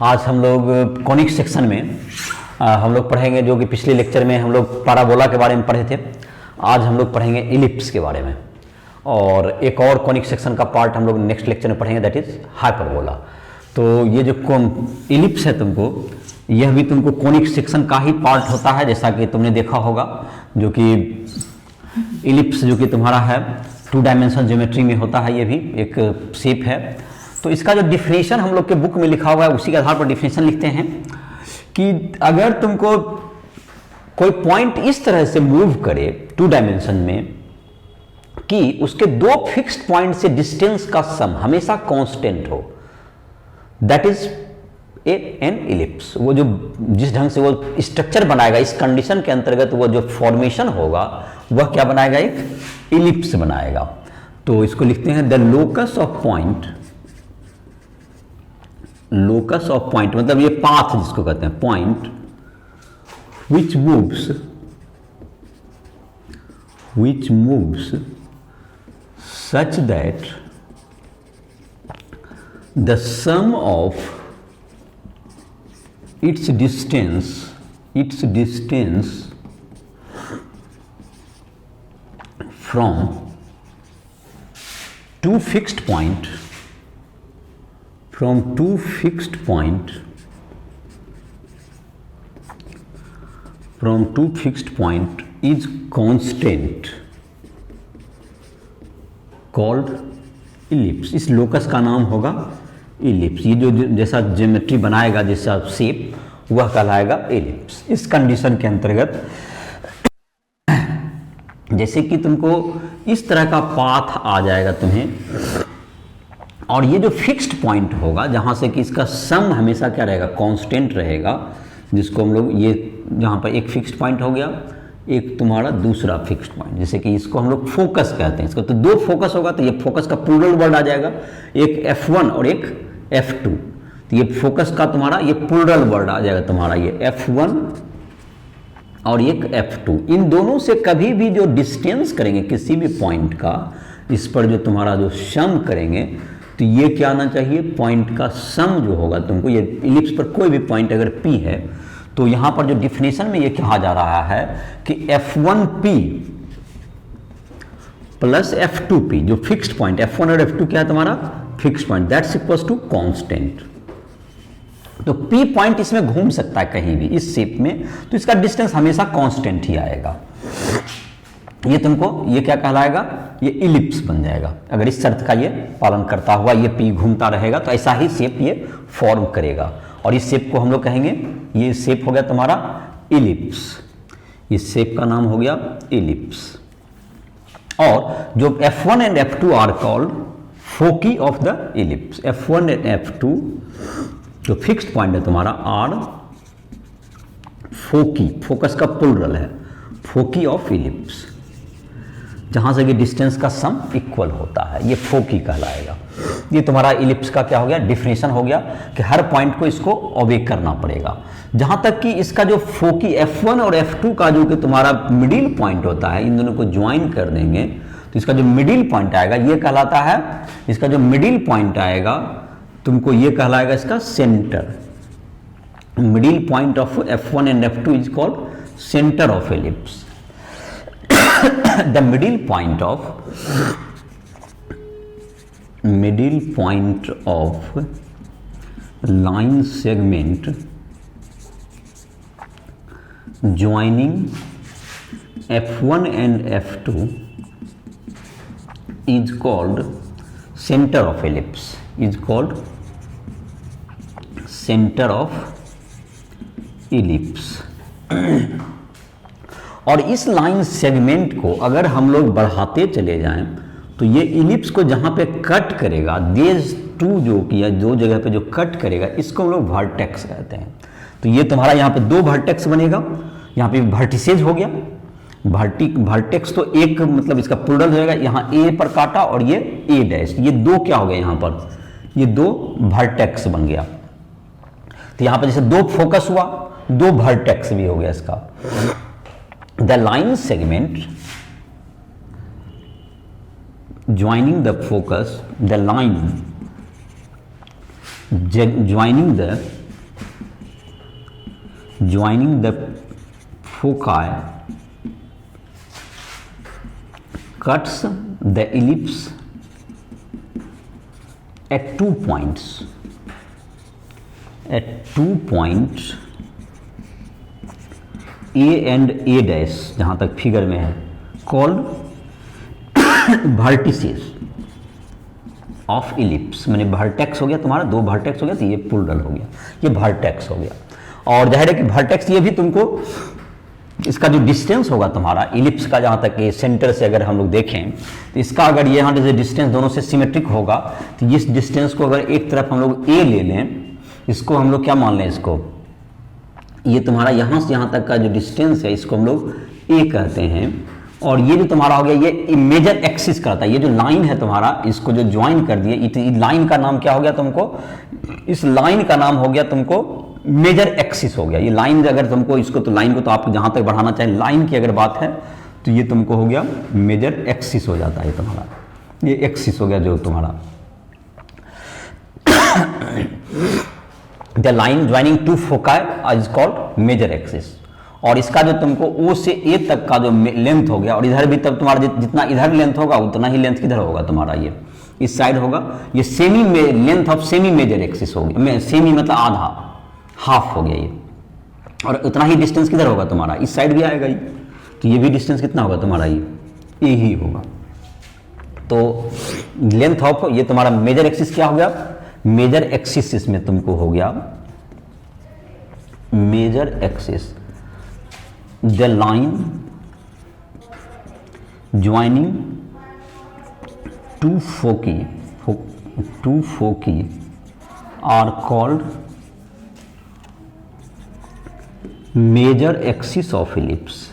आज हम लोग कॉनिक सेक्शन में हम लोग पढ़ेंगे, जो कि पिछले लेक्चर में हम लोग पैराबोला के बारे में पढ़े थे। आज हम लोग पढ़ेंगे इलिप्स के बारे में, और एक और कॉनिक सेक्शन का पार्ट हम लोग नेक्स्ट लेक्चर में पढ़ेंगे, दैट इज हाइपरबोला। तो ये जो इलिप्स है तुमको, यह भी तुमको कॉनिक सेक्शन का ही पार्ट होता है, जैसा कि तुमने देखा होगा, जो कि इलिप्स जो कि तुम्हारा है 2 डायमेंशनल ज्योमेट्री में होता है, ये भी एक शेप है। तो इसका जो डिफिनेशन हम लोग के बुक में लिखा हुआ है, उसी के आधार पर डिफिनेशन लिखते हैं कि अगर तुमको कोई पॉइंट इस तरह से मूव करे 2 डायमेंशन में कि उसके 2 फिक्स्ड पॉइंट से डिस्टेंस का सम हमेशा कांस्टेंट हो, दैट इज एन इलिप्स। वो जो जिस ढंग से वो स्ट्रक्चर बनाएगा, इस कंडीशन के अंतर्गत वो जो फॉर्मेशन होगा वह क्या बनाएगा, एक इलिप्स बनाएगा। तो इसको लिखते हैं the locus of point. Locus of point मतलब ये पाथ जिसको कहते हैं, point which moves such that the sum of its distance from 2 fixed point is constant called ellipse। इस लोकस का नाम होगा इलिप्स। ये जो जैसा ज्योमेट्री बनाएगा, जैसा शेप, वह कहलाएगा इलिप्स। इस कंडीशन के अंतर्गत जैसे कि तुमको इस तरह का पाथ आ जाएगा तुम्हें, और ये जो फिक्स्ड पॉइंट होगा जहां से कि इसका सम हमेशा क्या रहेगा, कांस्टेंट रहेगा, जिसको हम लोग ये जहां पर एक फिक्स्ड पॉइंट हो गया, एक तुम्हारा दूसरा फिक्स्ड पॉइंट, जैसे कि इसको हम लोग फोकस कहते हैं। इसको तो 2 फोकस होगा, तो ये फोकस का प्लूरल वर्ड आ जाएगा, एक F1 और एक F2। तो ये फोकस का तुम्हारा ये प्लूरल वर्ड आ जाएगा तुम्हारा, ये F1 और एक F2। इन दोनों से कभी भी जो डिस्टेंस करेंगे किसी भी पॉइंट का, इस पर जो तुम्हारा जो सम करेंगे, तो ये क्या आना चाहिए, पॉइंट का सम जो होगा तुमको, ये इलिप्स पर कोई भी पॉइंट अगर P है, तो यहां पर जो डिफिनेशन में ये कहा जा रहा है कि F1P प्लस F2P, जो फिक्स्ड पॉइंट F1 और F2 क्या है तुम्हारा, fixed point, that's equals to constant. तो P पॉइंट इसमें घूम सकता है कहीं भी इस शेप में, तो इसका डिस्टेंस हमेशा कांस्टेंट ही आएगा। ये तुमको ये क्या कहलाएगा, ये इलिप्स बन जाएगा। अगर इस शर्त का ये पालन करता हुआ ये P घूमता रहेगा, तो ऐसा ही शेप ये फॉर्म करेगा, और इस शेप को हम लोग कहेंगे, ये शेप हो गया तुम्हारा इलिप्स। इस शेप का नाम हो गया इलिप्स। और जो F1 and F2 are called foci of the ellipse. F1 and F2 जो फिक्स्ड पॉइंट है तुम्हारा आर फोकी, फोकस का प्लूरल है, फोकी ऑफ इलिप्स, जहां से कि डिस्टेंस का सम इक्वल होता है, ये फोकी कहलाएगा। ये तुम्हारा इलिप्स का क्या हो गया, डिफिनेशन हो गया कि हर पॉइंट को इसको ओबे करना पड़ेगा। जहां तक कि इसका जो फोकी F1 और F2 का जो कि तुम्हारा मिडिल पॉइंट होता है, इन दोनों को ज्वाइन कर देंगे तो इसका जो मिडिल पॉइंट आएगा ये कहलाता है, इसका जो मिडिल पॉइंट आएगा तुमको ये कहलाएगा इसका centre. Middle point of F1 and F2 is called centre of ellipse. The middle point of line segment joining F1 and F2 is called center of ellipse, is called center of ellipse। और इस line segment को अगर हम लोग बढ़ाते चले जाएं, तो ये इलिप्स को जहां पे कट करेगा, देज टू जो किया, जो जगह पे जो कट करेगा, इसको हम लोग वर्टेक्स कहते हैं। तो ये तुम्हारा यहाँ पे 2 वर्टेक्स बनेगा, यहाँ पे वर्टिसेज हो गया, वर्टेक्स तो एक मतलब इसका प्लूरल हो जाएगा, यहाँ A पर काटा और ये A डैश, ये 2 क्या हो गया, यहाँ पर ये 2 वर्टेक्स बन गया। तो यहाँ पर जैसे 2 फोकस हुआ, 2 वर्टेक्स भी हो गया इसका। The line segment joining the focus, the line joining the joining the foci cuts the ellipse at 2 points, A and A dash, जहाँ तक फिगर में है, called vertices of ellipse। मैंने वर्टेक्स हो गया तुम्हारा, दो वर्टेक्स हो गया, तो ये पुलरल हो गया, ये वर्टेक्स हो गया। और जाहिर है कि वर्टेक्स ये भी तुमको इसका जो डिस्टेंस होगा तुम्हारा इलिप्स का, जहाँ तक ये सेंटर से अगर हम लोग देखें तो इसका अगर ये यहाँ से डिस्टेंस दोनों से सिमेट्रिक होगा, तो इस डिस्टेंस को अगर एक तरफ हम लोग ए ले लें, इसको हम लोग क्या मान लें, इसको ये तुम्हारा यहाँ से यहाँ तक का जो डिस्टेंस है इसको हम लोग ए कहते हैं। और ये जो तुम्हारा हो गया ये मेजर एक्सिस करता है, ये जो लाइन है तुम्हारा इसको जो ज्वाइन कर दिए, इस लाइन का नाम क्या हो गया तुमको, इस लाइन का नाम हो गया तुमको मेजर एक्सिस हो गया। ये लाइन अगर तुमको इसको, तो लाइन को तो आप जहां तक बढ़ाना चाहें, लाइन की अगर बात है तो ये तुमको हो गया मेजर एक्सिस हो जाता है तुम्हारा, ये एक्सिस हो गया जो तुम्हारा the line joining two foci is called major axis. और इसका जो तुमको ओ से ए तक का जो लेंथ हो गया, और इधर भी तब तुम्हारा जितना इधर लेंथ होगा उतना ही लेंथ किधर होगा तुम्हारा, ये इस साइड होगा। ये semi length of semi major axis हो गया, सेमी मतलब आधा, हाफ हो गया ये। और उतना ही डिस्टेंस किधर होगा तुम्हारा, इस साइड भी आएगा ये, तो ये भी डिस्टेंस कितना होगा तुम्हारा, ये ही होगा। तो लेंथ ऑफ ये तुम्हारा मेजर एक्सिस क्या हो गया, मेजर एक्सिस इसमें तुमको हो गया major axis the line joining two foci are called major axis of ellipse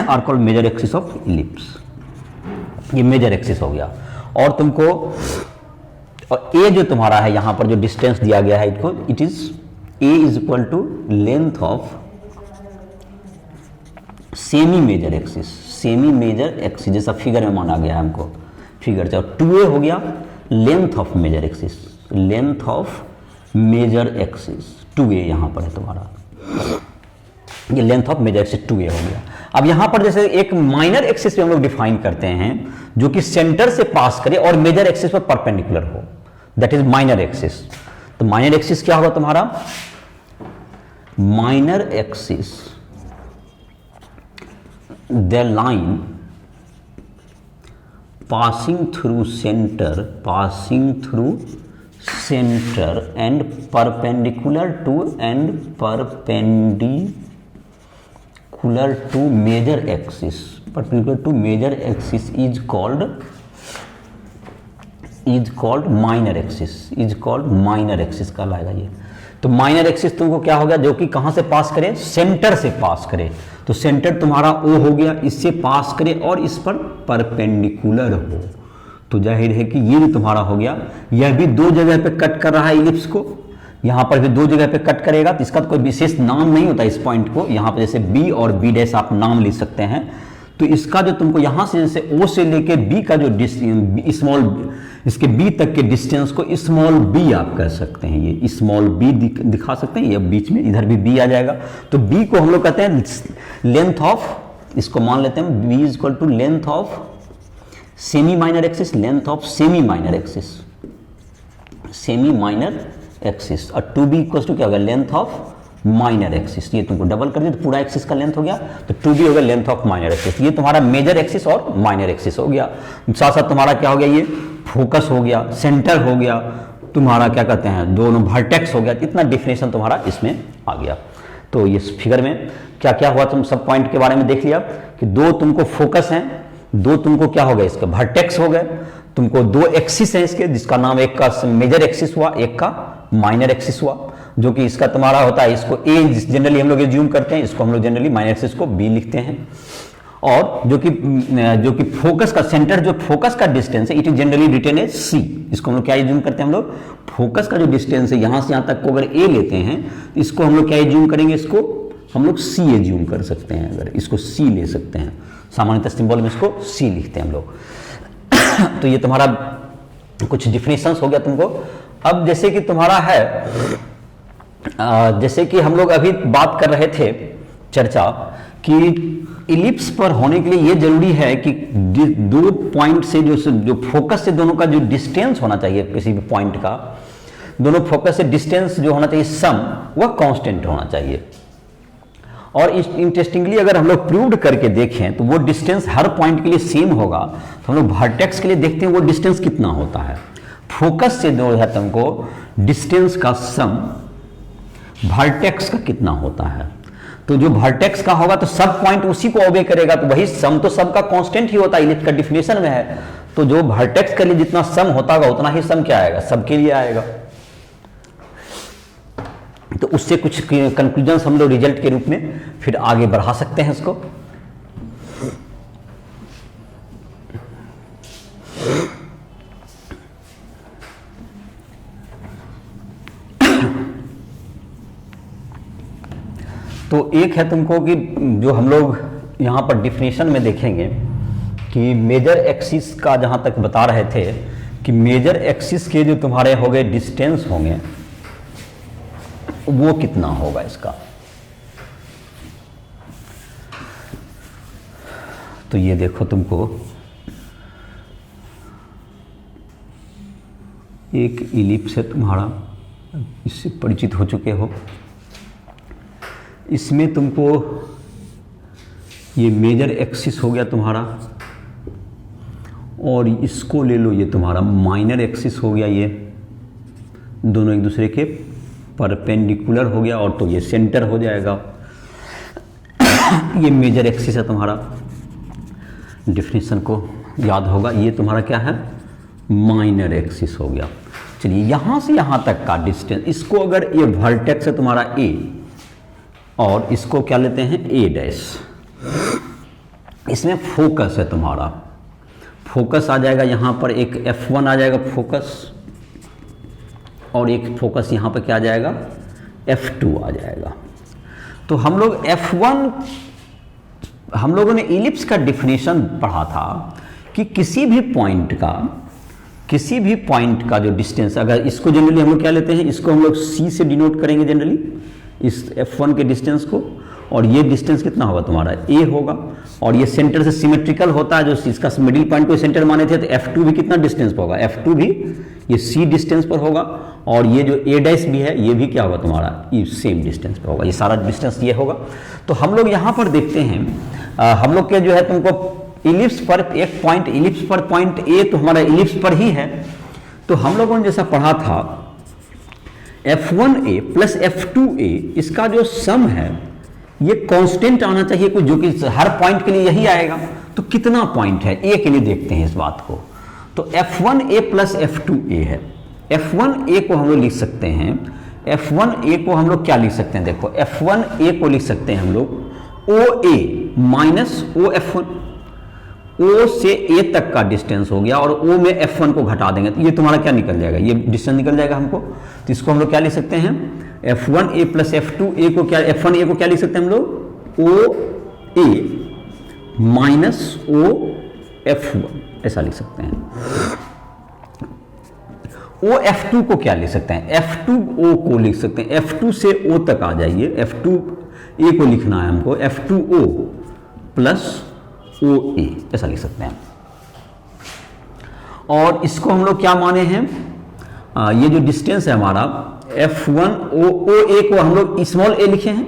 are called major axis of ellipse. ये मेजर एक्सिस हो गया। और तुमको और ए जो तुम्हारा है यहां पर जो डिस्टेंस दिया गया है इसको, it is a is equal to length of semi major axis, semi major axis जैसा फिगर में माना गया है हमको, फिगर चाहे 2a हो गया length of major axis, length of major axis 2a यहां पर है तुम्हारा, ये length of major axis 2a हो गया। अब यहां पर जैसे एक माइनर एक्सिस पे हम लोग डिफाइन करते हैं जो कि सेंटर से पास करे और मेजर एक्सिस पर परपेंडिकुलर हो, दैट इज माइनर एक्सिस। तो माइनर एक्सिस क्या होगा तुम्हारा, minor axis the line passing through centre and perpendicular to major axis is called minor axis कहलाएगा ये। तो माइनर एक्सिस तुमको क्या हो गया, जो कि कहां से पास करे, सेंटर से पास करे। तो सेंटर तुम्हारा ओ हो गया, इससे पास करे और इस पर परपेंडिकुलर हो, तो जाहिर है कि ये भी तुम्हारा हो गया। यह भी दो जगह पे कट कर रहा है इलिप्स को, यहां पर भी दो जगह पे कट करेगा, तो इसका तो कोई विशेष नाम नहीं होता इस पॉइंट को। यहां पर जैसे बी और बी डैश आप नाम ले सकते हैं। तो इसका जो तुमको यहां से जैसे ओ से लेके बी का जो स्मॉल, इसके बी तक के डिस्टेंस को स्मॉल बी आप कह सकते हैं, ये स्मॉल बी दिखा सकते हैं, ये बीच में इधर भी बी आ जाएगा। तो बी को हम लोग कहते हैं लेंथ ऑफ, इसको मान लेते हैं B is equal to length of semi minor axis, length of semi minor axis. और 2b इक्वल टू क्या होगा, लेंथ ऑफ माइनर एक्सिस। ये तुमको डबल कर दिया तो पूरा एक्सिस का लेंथ हो गया, तो 2b हो गया लेंथ ऑफ माइनर एक्सिस। ये तुम्हारा मेजर एक्सिस और माइनर एक्सिस हो गया। साथ साथ तुम्हारा क्या हो गया, ये फोकस हो गया, सेंटर हो गया, तुम्हारा क्या कहते हैं दोनों वर्टेक्स हो गया। इतना डिफिनेशन तुम्हारा इसमें आ गया। तो ये फिगर में क्या क्या हुआ, तुम सब पॉइंट के बारे में देख लिया कि दो तुमको फोकस हैं, दो तुमको क्या हो गया, इसके वर्टेक्स हो गए, तुमको दो एक्सिस हैं इसके, जिसका नाम एक का मेजर एक्सिस हुआ, एक का माइनर एक्सिस हुआ, जो कि इसका तुम्हारा होता है, इसको ए जनरली हम लोग एज्यूम करते हैं, इसको हम लोग जनरली माइनर एक्सिस को बी लिखते हैं। और जो कि फोकस का सेंटर, जो फोकस का डिस्टेंस है, it is generally written as C. इसको हम लोग क्या एज्यूम करते हैं, हम लोग फोकस का जो डिस्टेंस है यहां से यहां तक को अगर ए लेते हैं, इसको हम लोग क्या एज्यूम करेंगे, इसको हम लोग सी एज्यूम कर सकते हैं, अगर इसको सी ले सकते हैं, सामान्यतः सिंबल में इसको सी लिखते हैं हम लोग। तो ये तुम्हारा कुछ डिफिनेशंस हो गया तुमको। अब जैसे कि तुम्हारा है जैसे कि हम लोग अभी बात कर रहे थे चर्चा कि इलिप्स पर होने के लिए ये जरूरी है कि दो पॉइंट से जो फोकस से दोनों का जो डिस्टेंस होना चाहिए, किसी भी पॉइंट का दोनों फोकस से डिस्टेंस जो होना चाहिए सम, वह कांस्टेंट होना चाहिए। और इंटरेस्टिंगली अगर हम लोग प्रूव्ड करके देखें तो वो डिस्टेंस हर पॉइंट के लिए सेम होगा। तो हम लोग वर्टेक्स के लिए देखते हैं वो डिस्टेंस कितना होता है। फोकस से जो है तुमको डिस्टेंस का सम वर्टेक्स का कितना होता है। तो जो वर्टेक्स का होगा तो सब पॉइंट उसी को ओबे करेगा, तो वही सम तो सबका कांस्टेंट ही होता है, इलिप्स का डिफिनेशन में है। तो जो वर्टेक्स के लिए जितना सम होता होगा उतना ही सम क्या आएगा, सबके लिए आएगा। तो उससे कुछ कंक्लूजन हम लोग रिजल्ट के रूप में फिर आगे बढ़ा सकते हैं इसको। तो एक है तुमको कि जो हम लोग यहाँ पर डिफिनेशन में देखेंगे कि मेजर एक्सिस का जहाँ तक बता रहे थे कि मेजर एक्सिस के जो तुम्हारे हो गए डिस्टेंस होंगे वो कितना होगा इसका। तो ये देखो तुमको एक इलिप्स है तुम्हारा, इससे परिचित हो चुके हो। इसमें तुमको ये मेजर एक्सिस हो गया तुम्हारा, और इसको ले लो, ये तुम्हारा माइनर एक्सिस हो गया। ये दोनों एक दूसरे के परपेंडिकुलर हो गया, और तो ये सेंटर हो जाएगा। ये मेजर एक्सिस है तुम्हारा, डेफिनेशन को याद होगा। ये तुम्हारा क्या है, माइनर एक्सिस हो गया। चलिए यहाँ से यहाँ तक का डिस्टेंस, इसको अगर ये वर्टेक्स है तुम्हारा ए, और इसको क्या लेते हैं ए डैश। इसमें फोकस है तुम्हारा, फोकस आ जाएगा यहाँ पर एक F1 आ जाएगा फोकस, और एक फोकस यहाँ पर क्या आ जाएगा F2 आ जाएगा। तो हम लोग F1, हम लोगों ने इलिप्स का डिफिनेशन पढ़ा था कि किसी भी पॉइंट का जो डिस्टेंस, अगर इसको जनरली हम लोग क्या लेते हैं, इसको हम लोग C से डिनोट करेंगे जनरली, इस F1 के डिस्टेंस को। और ये डिस्टेंस कितना होगा तुम्हारा A होगा, और ये सेंटर से सिमेट्रिकल होता है, जो इसका मिडिल पॉइंट को सेंटर माने थे। तो F2 भी कितना डिस्टेंस पर होगा, F2 भी ये C डिस्टेंस पर होगा, और ये जो A डैश भी है ये भी क्या होगा तुम्हारा, ये सेम डिस्टेंस पर होगा। ये सारा डिस्टेंस ये होगा। तो हम लोग यहाँ पर देखते हैं, हम लोग के जो है तुमको इलिप्स पर एक पॉइंट, इलिप्स पर पॉइंट A तो हमारा इलिप्स पर ही है। तो हम लोगों ने जैसा पढ़ा था F1A प्लस F2A, इसका जो सम है ये कांस्टेंट आना चाहिए कुछ, जो कि हर पॉइंट के लिए यही आएगा। तो कितना पॉइंट है A के लिए देखते हैं इस बात को। तो F1A प्लस F2A है। F1A को हम लोग लिख सकते हैं, F1A को हम लोग क्या लिख सकते हैं, देखो F1A को लिख सकते हैं हम लोग OA माइनस OF1। O से A तक का डिस्टेंस हो गया, और O में F1 को घटा देंगे तो ये तुम्हारा क्या निकल जाएगा, ये डिस्टेंस निकल जाएगा हमको। तो इसको हम लोग क्या लिख सकते हैं, F1A प्लस F2A को क्या, F1A को क्या लिख सकते हैं हम लोग OA माइनस OF1, ऐसा लिख सकते हैं। OF2 को क्या लिख सकते हैं, F2O को लिख सकते हैं। F2 से O तक आ जाइए, F2A को लिखना है हमको, F2O प्लस OA, ऐसा लिख सकते हैं। और इसको हम लोग क्या माने हैं, ये जो डिस्टेंस है हमारा F1OA को हम लोग स्मॉल a लिखे हैं,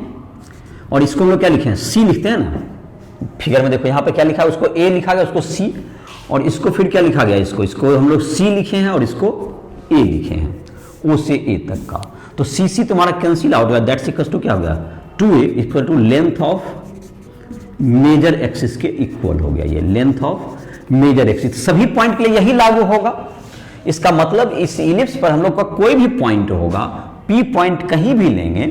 और इसको हम लोग क्या लिखे हैं, C लिखते हैं ना। फिगर में देखो यहाँ पे क्या लिखा है, उसको A लिखा गया, उसको C, और इसको फिर क्या लिखा गया, इसको हम लोग C लिखे हैं, और इसको A लिखे हैं, O से A तक का। तो CC तुम्हारा कैंसिल आउट हो गया, दैट्स इक्वल टू क्या हो गया, 2A equal to length of major axis के इक्वल हो गया। ये लेंथ ऑफ मेजर एक्सिस सभी पॉइंट के लिए यही लागू होगा। इसका मतलब इस इलिप्स पर हम लोग का कोई भी पॉइंट होगा, P पॉइंट कहीं भी लेंगे,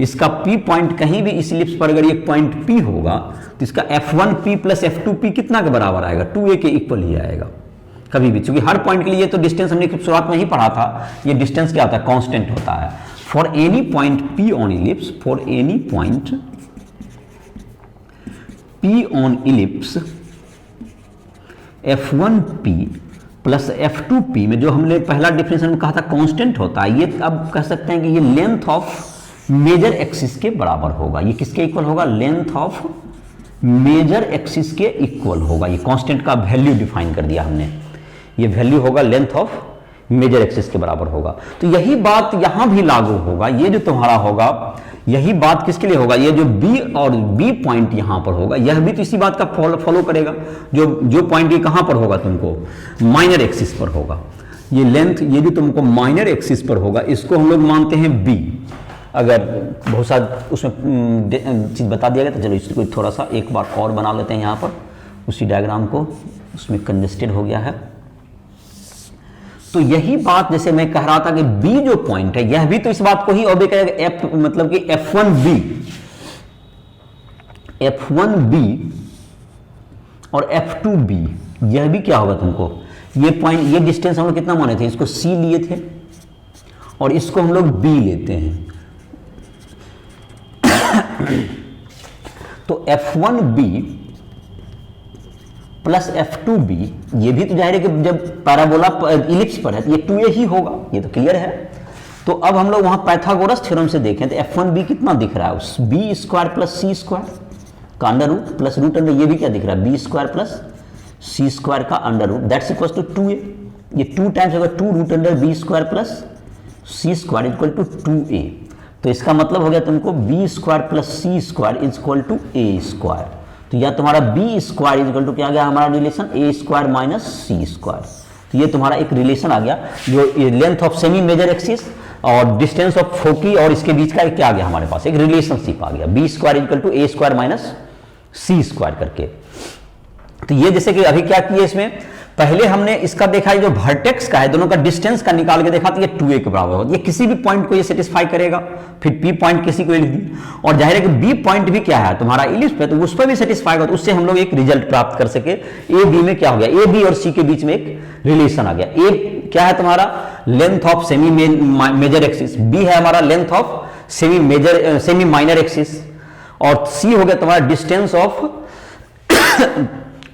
इसका P पॉइंट कहीं भी इस इलिप्स पर अगर ये पॉइंट P होगा तो इसका F1P प्लस F2P कितना के बराबर आएगा, 2A के इक्वल ही आएगा कभी भी, क्योंकि हर पॉइंट के लिए तो डिस्टेंस हमने शुरुआत में ही पढ़ा था, ये डिस्टेंस क्या होता है, कांस्टेंट होता है। For any point P on ellipse, for any point P on ellipse F1P plus F2P में जो हमने पहला डिफिनेशन में कहा था कांस्टेंट होता है, ये अब कह सकते हैं कि ये लेंथ ऑफ मेजर एक्सिस के बराबर होगा। ये किसके इक्वल होगा? लेंथ ऑफ मेजर एक्सिस के इक्वल होगा। ये कांस्टेंट का वैल्यू डिफाइन कर दिया हमने, ये वैल्यू होगा लेंथ ऑफ मेजर एक्सिस के बराबर होगा। तो यही बात यहां भी लागू होगा। ये जो तुम्हारा होगा, यही बात किसके लिए होगा? ये जो बी और बी पॉइंट यहां पर होगा, यह भी तो इसी बात का फॉलो करेगा। जो पॉइंट ये कहां पर होगा? तुमको माइनर एक्सिस पर होगा। ये लेंथ, ये भी तुमको माइनर एक्सिस पर होगा, इसको हम लोग मानते हैं बी। अगर बहुत सारा उसमें चीज बता दिया गया तो चलो इसको थोड़ा सा एक बार और बना लेते हैं। यहां पर उसी डायग्राम को, उसमें कंजेस्टेड हो गया है। तो यही बात जैसे मैं कह रहा था कि बी जो पॉइंट है, यह भी तो इस बात को ही ऑब्जे करेगा। एफ मतलब कि F1B और F2B, यह भी क्या होगा तुमको? ये पॉइंट, ये डिस्टेंस हम लोग कितना माने थे? इसको C लिए थे और इसको हम लोग B लेते हैं। तो F1B प्लस F2B, ये भी तो जाहिर है कि जब पैराबोला इलिप्स पर है तो ये 2a ही होगा, ये तो क्लियर है। तो अब हम लोग वहां पाइथागोरस थ्योरम से देखें तो F1B कितना दिख रहा है? B square plus C square का under root plus root under, ये भी क्या दिख रहा है? B square plus C square का under root, that's equal to 2a। ये 2 टाइम्स होगा 2 root under B square plus C square equal to 2a। तो इसका मतलब हो गया तुमको B square plus C square is equal to A square. तो यह तुम्हारा B square is equal to क्या आ गया हमारा relation? A square minus C square. तो ये तुम्हारा एक रिलेशन आ गया, जो length of semi major axis और डिस्टेंस ऑफ फोकी और इसके बीच का क्या आ गया हमारे पास? एक रिलेशनशिप आ गया, B square is equal to A square minus C square करके। तो ये जैसे कि अभी क्या किए, इसमें पहले हमने इसका देखा, जो वर्टेक्स का है दोनों का डिस्टेंस का निकाल के देखा तो ये 2a के बराबर होगा। ये किसी भी पॉइंट को ये सेटिस्फाई करेगा। फिर p पॉइंट किसी को लिख दी, और जाहिर है कि b पॉइंट भी क्या है तुम्हारा इलिप्स पे, तो उस पर भी सेटिस्फाई होगा। तो उससे हम लोग एक रिजल्ट प्राप्त कर सके। ए बी में क्या हो गया? ए बी और सी के बीच में एक रिलेशन आ गया। ए क्या है तुम्हारा? Length of semi major axis, B है हमारा length of semi minor axis, और सी हो गया तुम्हारा distance of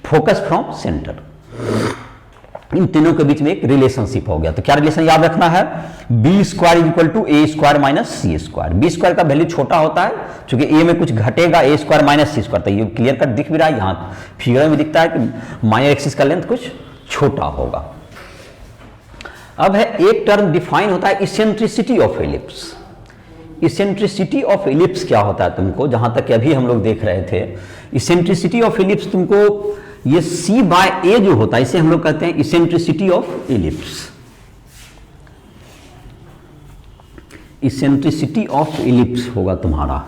focus from centre. इन तीनों के बीच में एक रिलेशनशिप हो गया। तो क्या रिलेशन याद रखना है? B square equal to A square minus C square. B square का वैल्यू छोटा होता है, क्योंकि ए में कुछ घटेगा, A square minus C square. तो ये क्लियर कट दिख भी रहा है, यहाँ फिगर में दिखता है कि माइनर एक्सिस का लेंथ कुछ छोटा होगा। अब है एक टर्म डिफाइन होता है eccentricity of ellipse. Eccentricity of ellipse क्या होता है तुमको, जहां तक अभी हम लोग देख रहे थे, इसेंट्रिसिटी ऑफ एलिप्स तुमको ये c बाय ए जो होता है, इसे हम लोग कहते हैं eccentricity of ellipse. Eccentricity of ellipse होगा तुम्हारा।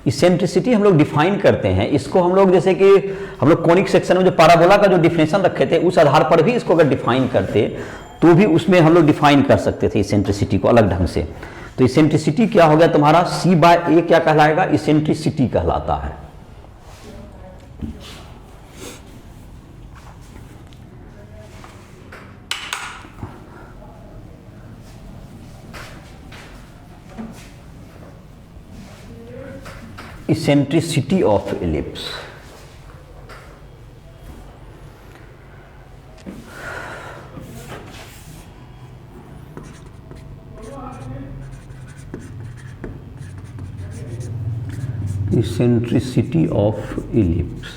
इसेंट्रिसिटी हम लोग डिफाइन करते हैं इसको, हम लोग जैसे कि हम लोग कॉनिक सेक्शन में जो पैराबोला का जो डिफिनेशन रखे थे, उस आधार पर भी इसको अगर डिफाइन करते तो भी उसमें हम लोग डिफाइन कर सकते थे इसेंट्रिसिटी को अलग ढंग से। तो इसेंट्रिसिटी क्या हो गया तुम्हारा? c बाय ए क्या कहलाएगा? इसेंट्रिसिटी कहलाता है। Eccentricity of ellipse. Eccentricity of ellipse.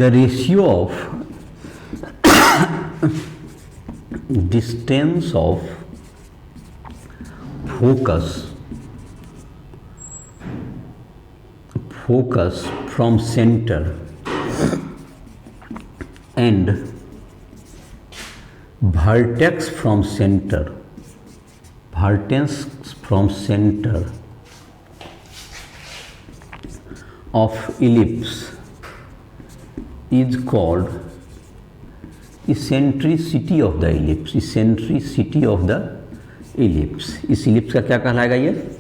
The ratio of distance of focus from center and vertex from center of ellipse is called eccentricity of the ellipse. Eccentricity of the ellipse, इस ellipse का क्या कहलाएगा? ये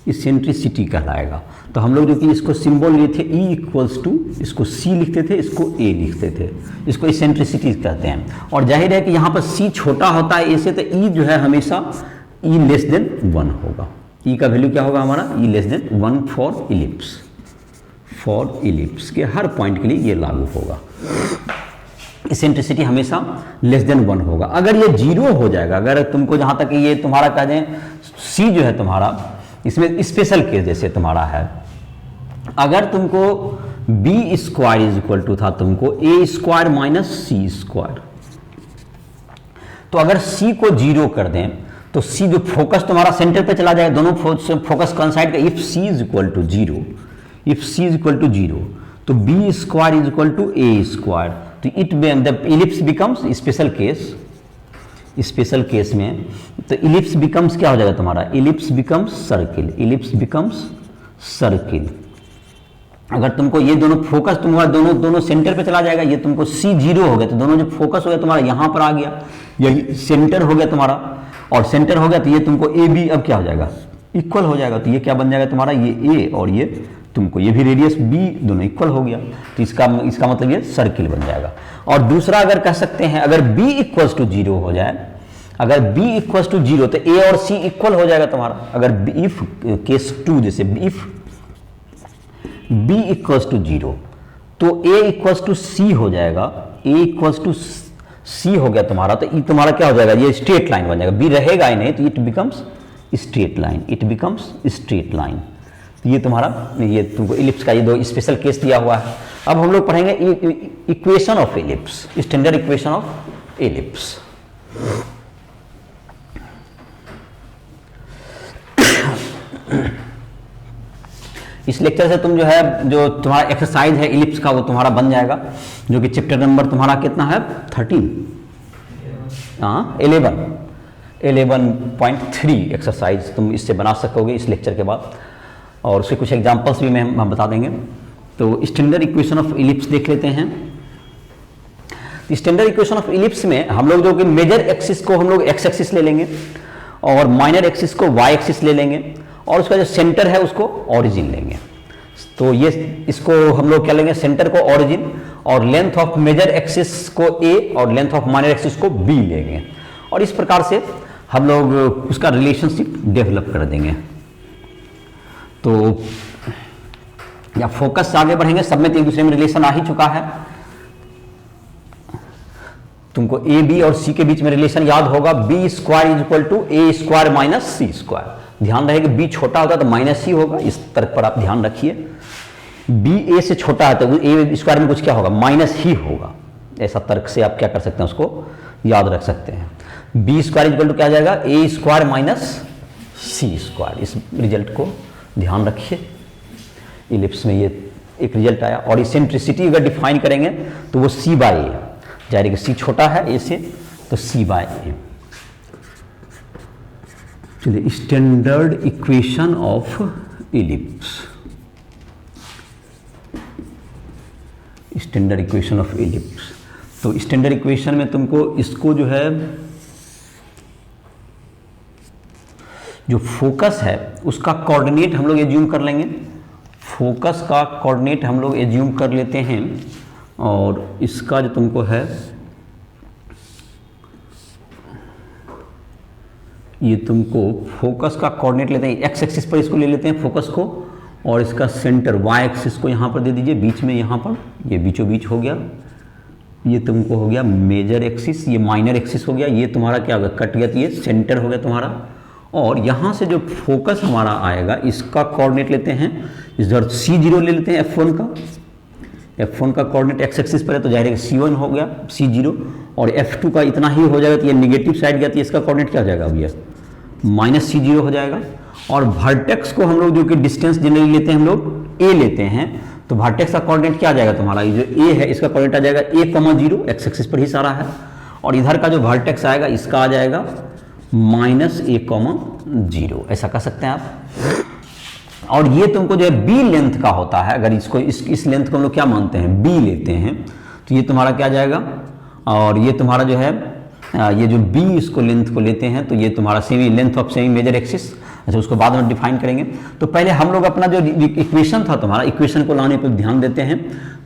eccentricity कहलाएगा। तो हम लोग जो कि इसको सिंबल लिए थे E इक्वल्स टू, इसको C लिखते थे, इसको A लिखते थे, इसको इसेंट्रिसिटी कहते हैं। और जाहिर है कि यहाँ पर C छोटा होता है A से, तो E जो है हमेशा E लेस देन 1 होगा। E का वैल्यू क्या होगा हमारा? E less than 1 for ellipse. For ellipse के हर पॉइंट के लिए ये लागू होगा। इसेंट्रिसिटी हमेशा लेस देन 1 होगा। अगर ये 0 हो जाएगा, अगर तुमको जहां तक ये तुम्हारा कह दें सी जो है तुम्हारा, इसमें स्पेशल केस जैसे तुम्हारा है, अगर तुमको B square is equal to था तुमको ए स्क्वायर माइनस सी स्क्वायर, तो अगर सी को 0 कर दें तो सी जो फोकस तुम्हारा सेंटर पे चला जाएगा, दोनों फोकस कंसाइड का। If C is equal to 0, if C is equal to 0 तो B square is equal to A square, तो it the ellipse becomes special case, special case में तो इलिप्स बिकम्स क्या हो जाएगा तुम्हारा, ellipse becomes circle, ellipse becomes circle. अगर तुमको ये दोनों फोकस तुम्हारा दोनों सेंटर पे चला जाएगा, ये तुमको सी 0 हो गया तो दोनों जो फोकस हो गया तुम्हारा यहां पर आ गया, ये सेंटर हो गया तुम्हारा, और सेंटर हो गया तो ये तुमको ए बी अब क्या हो जाएगा, इक्वल हो जाएगा। तो ये क्या बन जाएगा तुम्हारा, ये ए और ये तुमको ये भी रेडियस बी दोनों इक्वल हो गया, तो इसका मतलब ये सर्किल बन जाएगा। और दूसरा अगर कह सकते हैं अगर b इक्वल्स टू 0 हो जाए, अगर b इक्वल्स टू 0 तो a और c इक्वल हो जाएगा तुम्हारा। अगर इफ केस 2 जैसे इफ b इक्वल्स टू 0 तो a इक्वल्स टू c हो जाएगा, a इक्वल्स टू c हो गया तुम्हारा, तो ये तुम्हारा क्या हो जाएगा, ये स्ट्रेट लाइन बन जाएगा, b रहेगा ही नहीं तो it becomes straight line, it becomes straight line. तो ये तुम्हारा, ये तुमको इलिप्स का ये दो स्पेशल केस दिया हुआ है। अब हम लोग पढ़ेंगे equation of ellipse, standard equation of ellipse. इस लेक्चर से तुम जो है जो तुम्हारा एक्सरसाइज है इलिप्स का वो तुम्हारा बन जाएगा, जो कि चैप्टर नंबर तुम्हारा कितना है 13, हाँ 11.3 एक्सरसाइज तुम इससे बना सकोगे इस लेक्चर के बाद, और उसके कुछ एग्जांपल्स भी हम बता देंगे। तो स्टैंडर्ड इक्वेशन ऑफ इलिप्स देख लेते हैं। स्टैंडर्ड इक्वेशन ऑफ इलिप्स में हम लोग जो कि मेजर एक्सिस को हम लोग एक्स एक्सिस ले लेंगे और माइनर एक्सिस को वाई एक्सिस ले लेंगे, और उसका जो सेंटर है उसको ओरिजिन लेंगे। तो ये इसको हम लोग क्या लेंगे, सेंटर को ओरिजिन, और लेंथ ऑफ मेजर एक्सिस को ए और लेंथ ऑफ माइनर एक्सिस को बी लेंगे, और इस प्रकार से हम लोग उसका रिलेशनशिप डेवलप कर देंगे। तो या फोकस से आगे बढ़ेंगे, सब में तो एक दूसरे में रिलेशन आ ही चुका है, तुमको ए बी और सी के बीच में रिलेशन याद होगा, B square is equal to A square minus C square. ध्यान रहे कि बी छोटा होता है तो माइनस सी होगा, इस तर्क पर आप ध्यान रखिए। बी ए से छोटा है तो ए स्क्वायर में कुछ क्या होगा, माइनस ही होगा। ऐसा तर्क से आप क्या कर सकते हैं, उसको याद रख सकते हैं। B square is equal to क्या आ जाएगा, A square minus C square. इस रिजल्ट को ध्यान रखिए, इलिप्स में ये एक रिजल्ट आया। और इसेंट्रिसिटी अगर डिफाइन करेंगे तो वो सी बाय ए, जाहिर है कि सी छोटा है ए से, तो सी बाय ए। चलिए, standard equation of ellipse, standard equation of ellipse. तो स्टैंडर्ड इक्वेशन में तुमको इसको जो है, जो फोकस है उसका कोऑर्डिनेट हम लोग एज्यूम कर लेंगे, फोकस का कोऑर्डिनेट हम लोग एज्यूम कर लेते हैं, और इसका जो तुमको है ये तुमको फोकस का कोऑर्डिनेट लेते हैं, एक्स एक्सिस पर इसको ले लेते हैं फोकस को, और इसका सेंटर वाई एक्सिस को यहाँ पर दे दीजिए, बीच में यहाँ पर ये बीचों बीच हो गया, ये तुमको हो गया मेजर एक्सिस, ये माइनर एक्सिस हो गया, ये तुम्हारा क्या होगा, कट गया, तो ये सेंटर हो गया तुम्हारा। और यहाँ से जो फोकस हमारा आएगा इसका कोऑर्डिनेट लेते हैं, इधर C0 ले लेते हैं, F1 का, F1 का कोऑर्डिनेट एक्स एक्सिस पर है तो जाहिर है C1 हो गया, C0, और F2 का इतना ही हो जाएगा, तो ये निगेटिव साइड गया तो इसका कोऑर्डिनेट क्या हो जाएगा भैया, माइनस C0 हो जाएगा। और वर्टेक्स को हम लोग जो कि डिस्टेंस जनरली लेते हैं हम लोग A लेते हैं, तो वर्टेक्स का कोऑर्डिनेट क्या आ जाएगा तुम्हारा, ये जो A है इसका कोऑर्डिनेट आ जाएगा A,0, एक्स एक्सिस पर ही सारा है, और इधर का जो वर्टेक्स आएगा इसका आ जाएगा -A,0, ऐसा कर सकते हैं आप। और ये तुमको जो है B लेंथ का होता है, अगर इसको इस लेंथ को हम लोग क्या मानते हैं, B लेते हैं, तो ये तुम्हारा क्या आ जाएगा, और ये तुम्हारा जो है ये जो B इसको लेंथ को लेते हैं तो ये तुम्हारा semi length of semi major axis. अच्छा, उसको बाद में डिफाइन करेंगे। तो पहले हम लोग अपना जो इक्वेशन था तुम्हारा, इक्वेशन को लाने पर ध्यान देते हैं।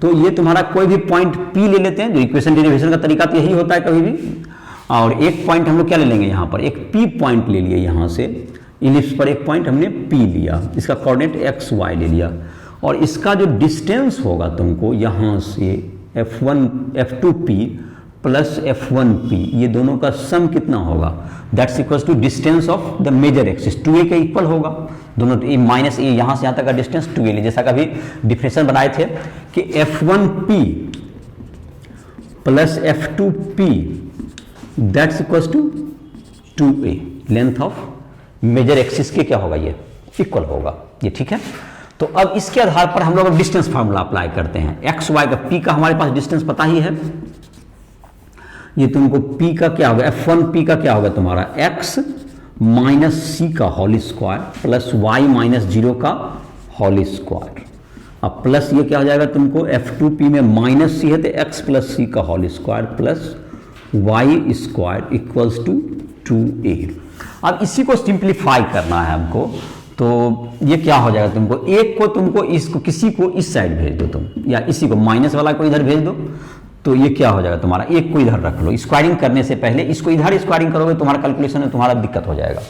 तो ये तुम्हारा कोई भी पॉइंट P ले लेते हैं, जो इक्वेशन डेरिवेशन का तरीका तो यही होता है कभी भी, और एक पॉइंट हम लोग क्या ले लेंगे, यहाँ पर एक P पॉइंट ले लिए, यहाँ से इलिप्स पर एक पॉइंट हमने P लिया, इसका कोऑर्डिनेट x y ले लिया, और इसका जो डिस्टेंस होगा तुमको यहाँ से F1 F2P प्लस F1P, ये दोनों का सम कितना होगा, that's equals to distance of the major axis 2a के इक्वल होगा। दोनों माइनस ए, यहाँ से यहाँ तक का डिस्टेंस 2a, जैसा कभी डिफिनेशन बनाए थे कि F1P plus F2P that's equals to 2a, length of major axis के क्या होगा, ये इक्वल होगा, ये ठीक है। तो अब इसके आधार पर हम लोग डिस्टेंस फार्मूला अप्लाई करते हैं। एक्स वाई का p का हमारे पास डिस्टेंस पता ही है, ये तुमको p का क्या होगा, F1P का क्या होगा तुम्हारा x माइनस सी का whole square plus Y minus 0 का होल स्क्वायर। अब प्लस ये क्या हो जाएगा तुमको, F2P में माइनस सी है तो x प्लस सी का whole square plus Y square equals to 2a। अब इसी को सिंप्लीफाई करना है हमको, तो ये क्या हो जाएगा तुमको, एक को तुमको इसको किसी को इस साइड भेज दो तुम, या इसी को माइनस वाला को इधर भेज दो, तो ये क्या हो जाएगा तुम्हारा, एक को इधर रख लो। स्क्वायरिंग करने से पहले इसको इधर स्क्वायरिंग करोगे तुम्हारा कैलकुलेशन में तुम्हारा दिक्कत हो जाएगा।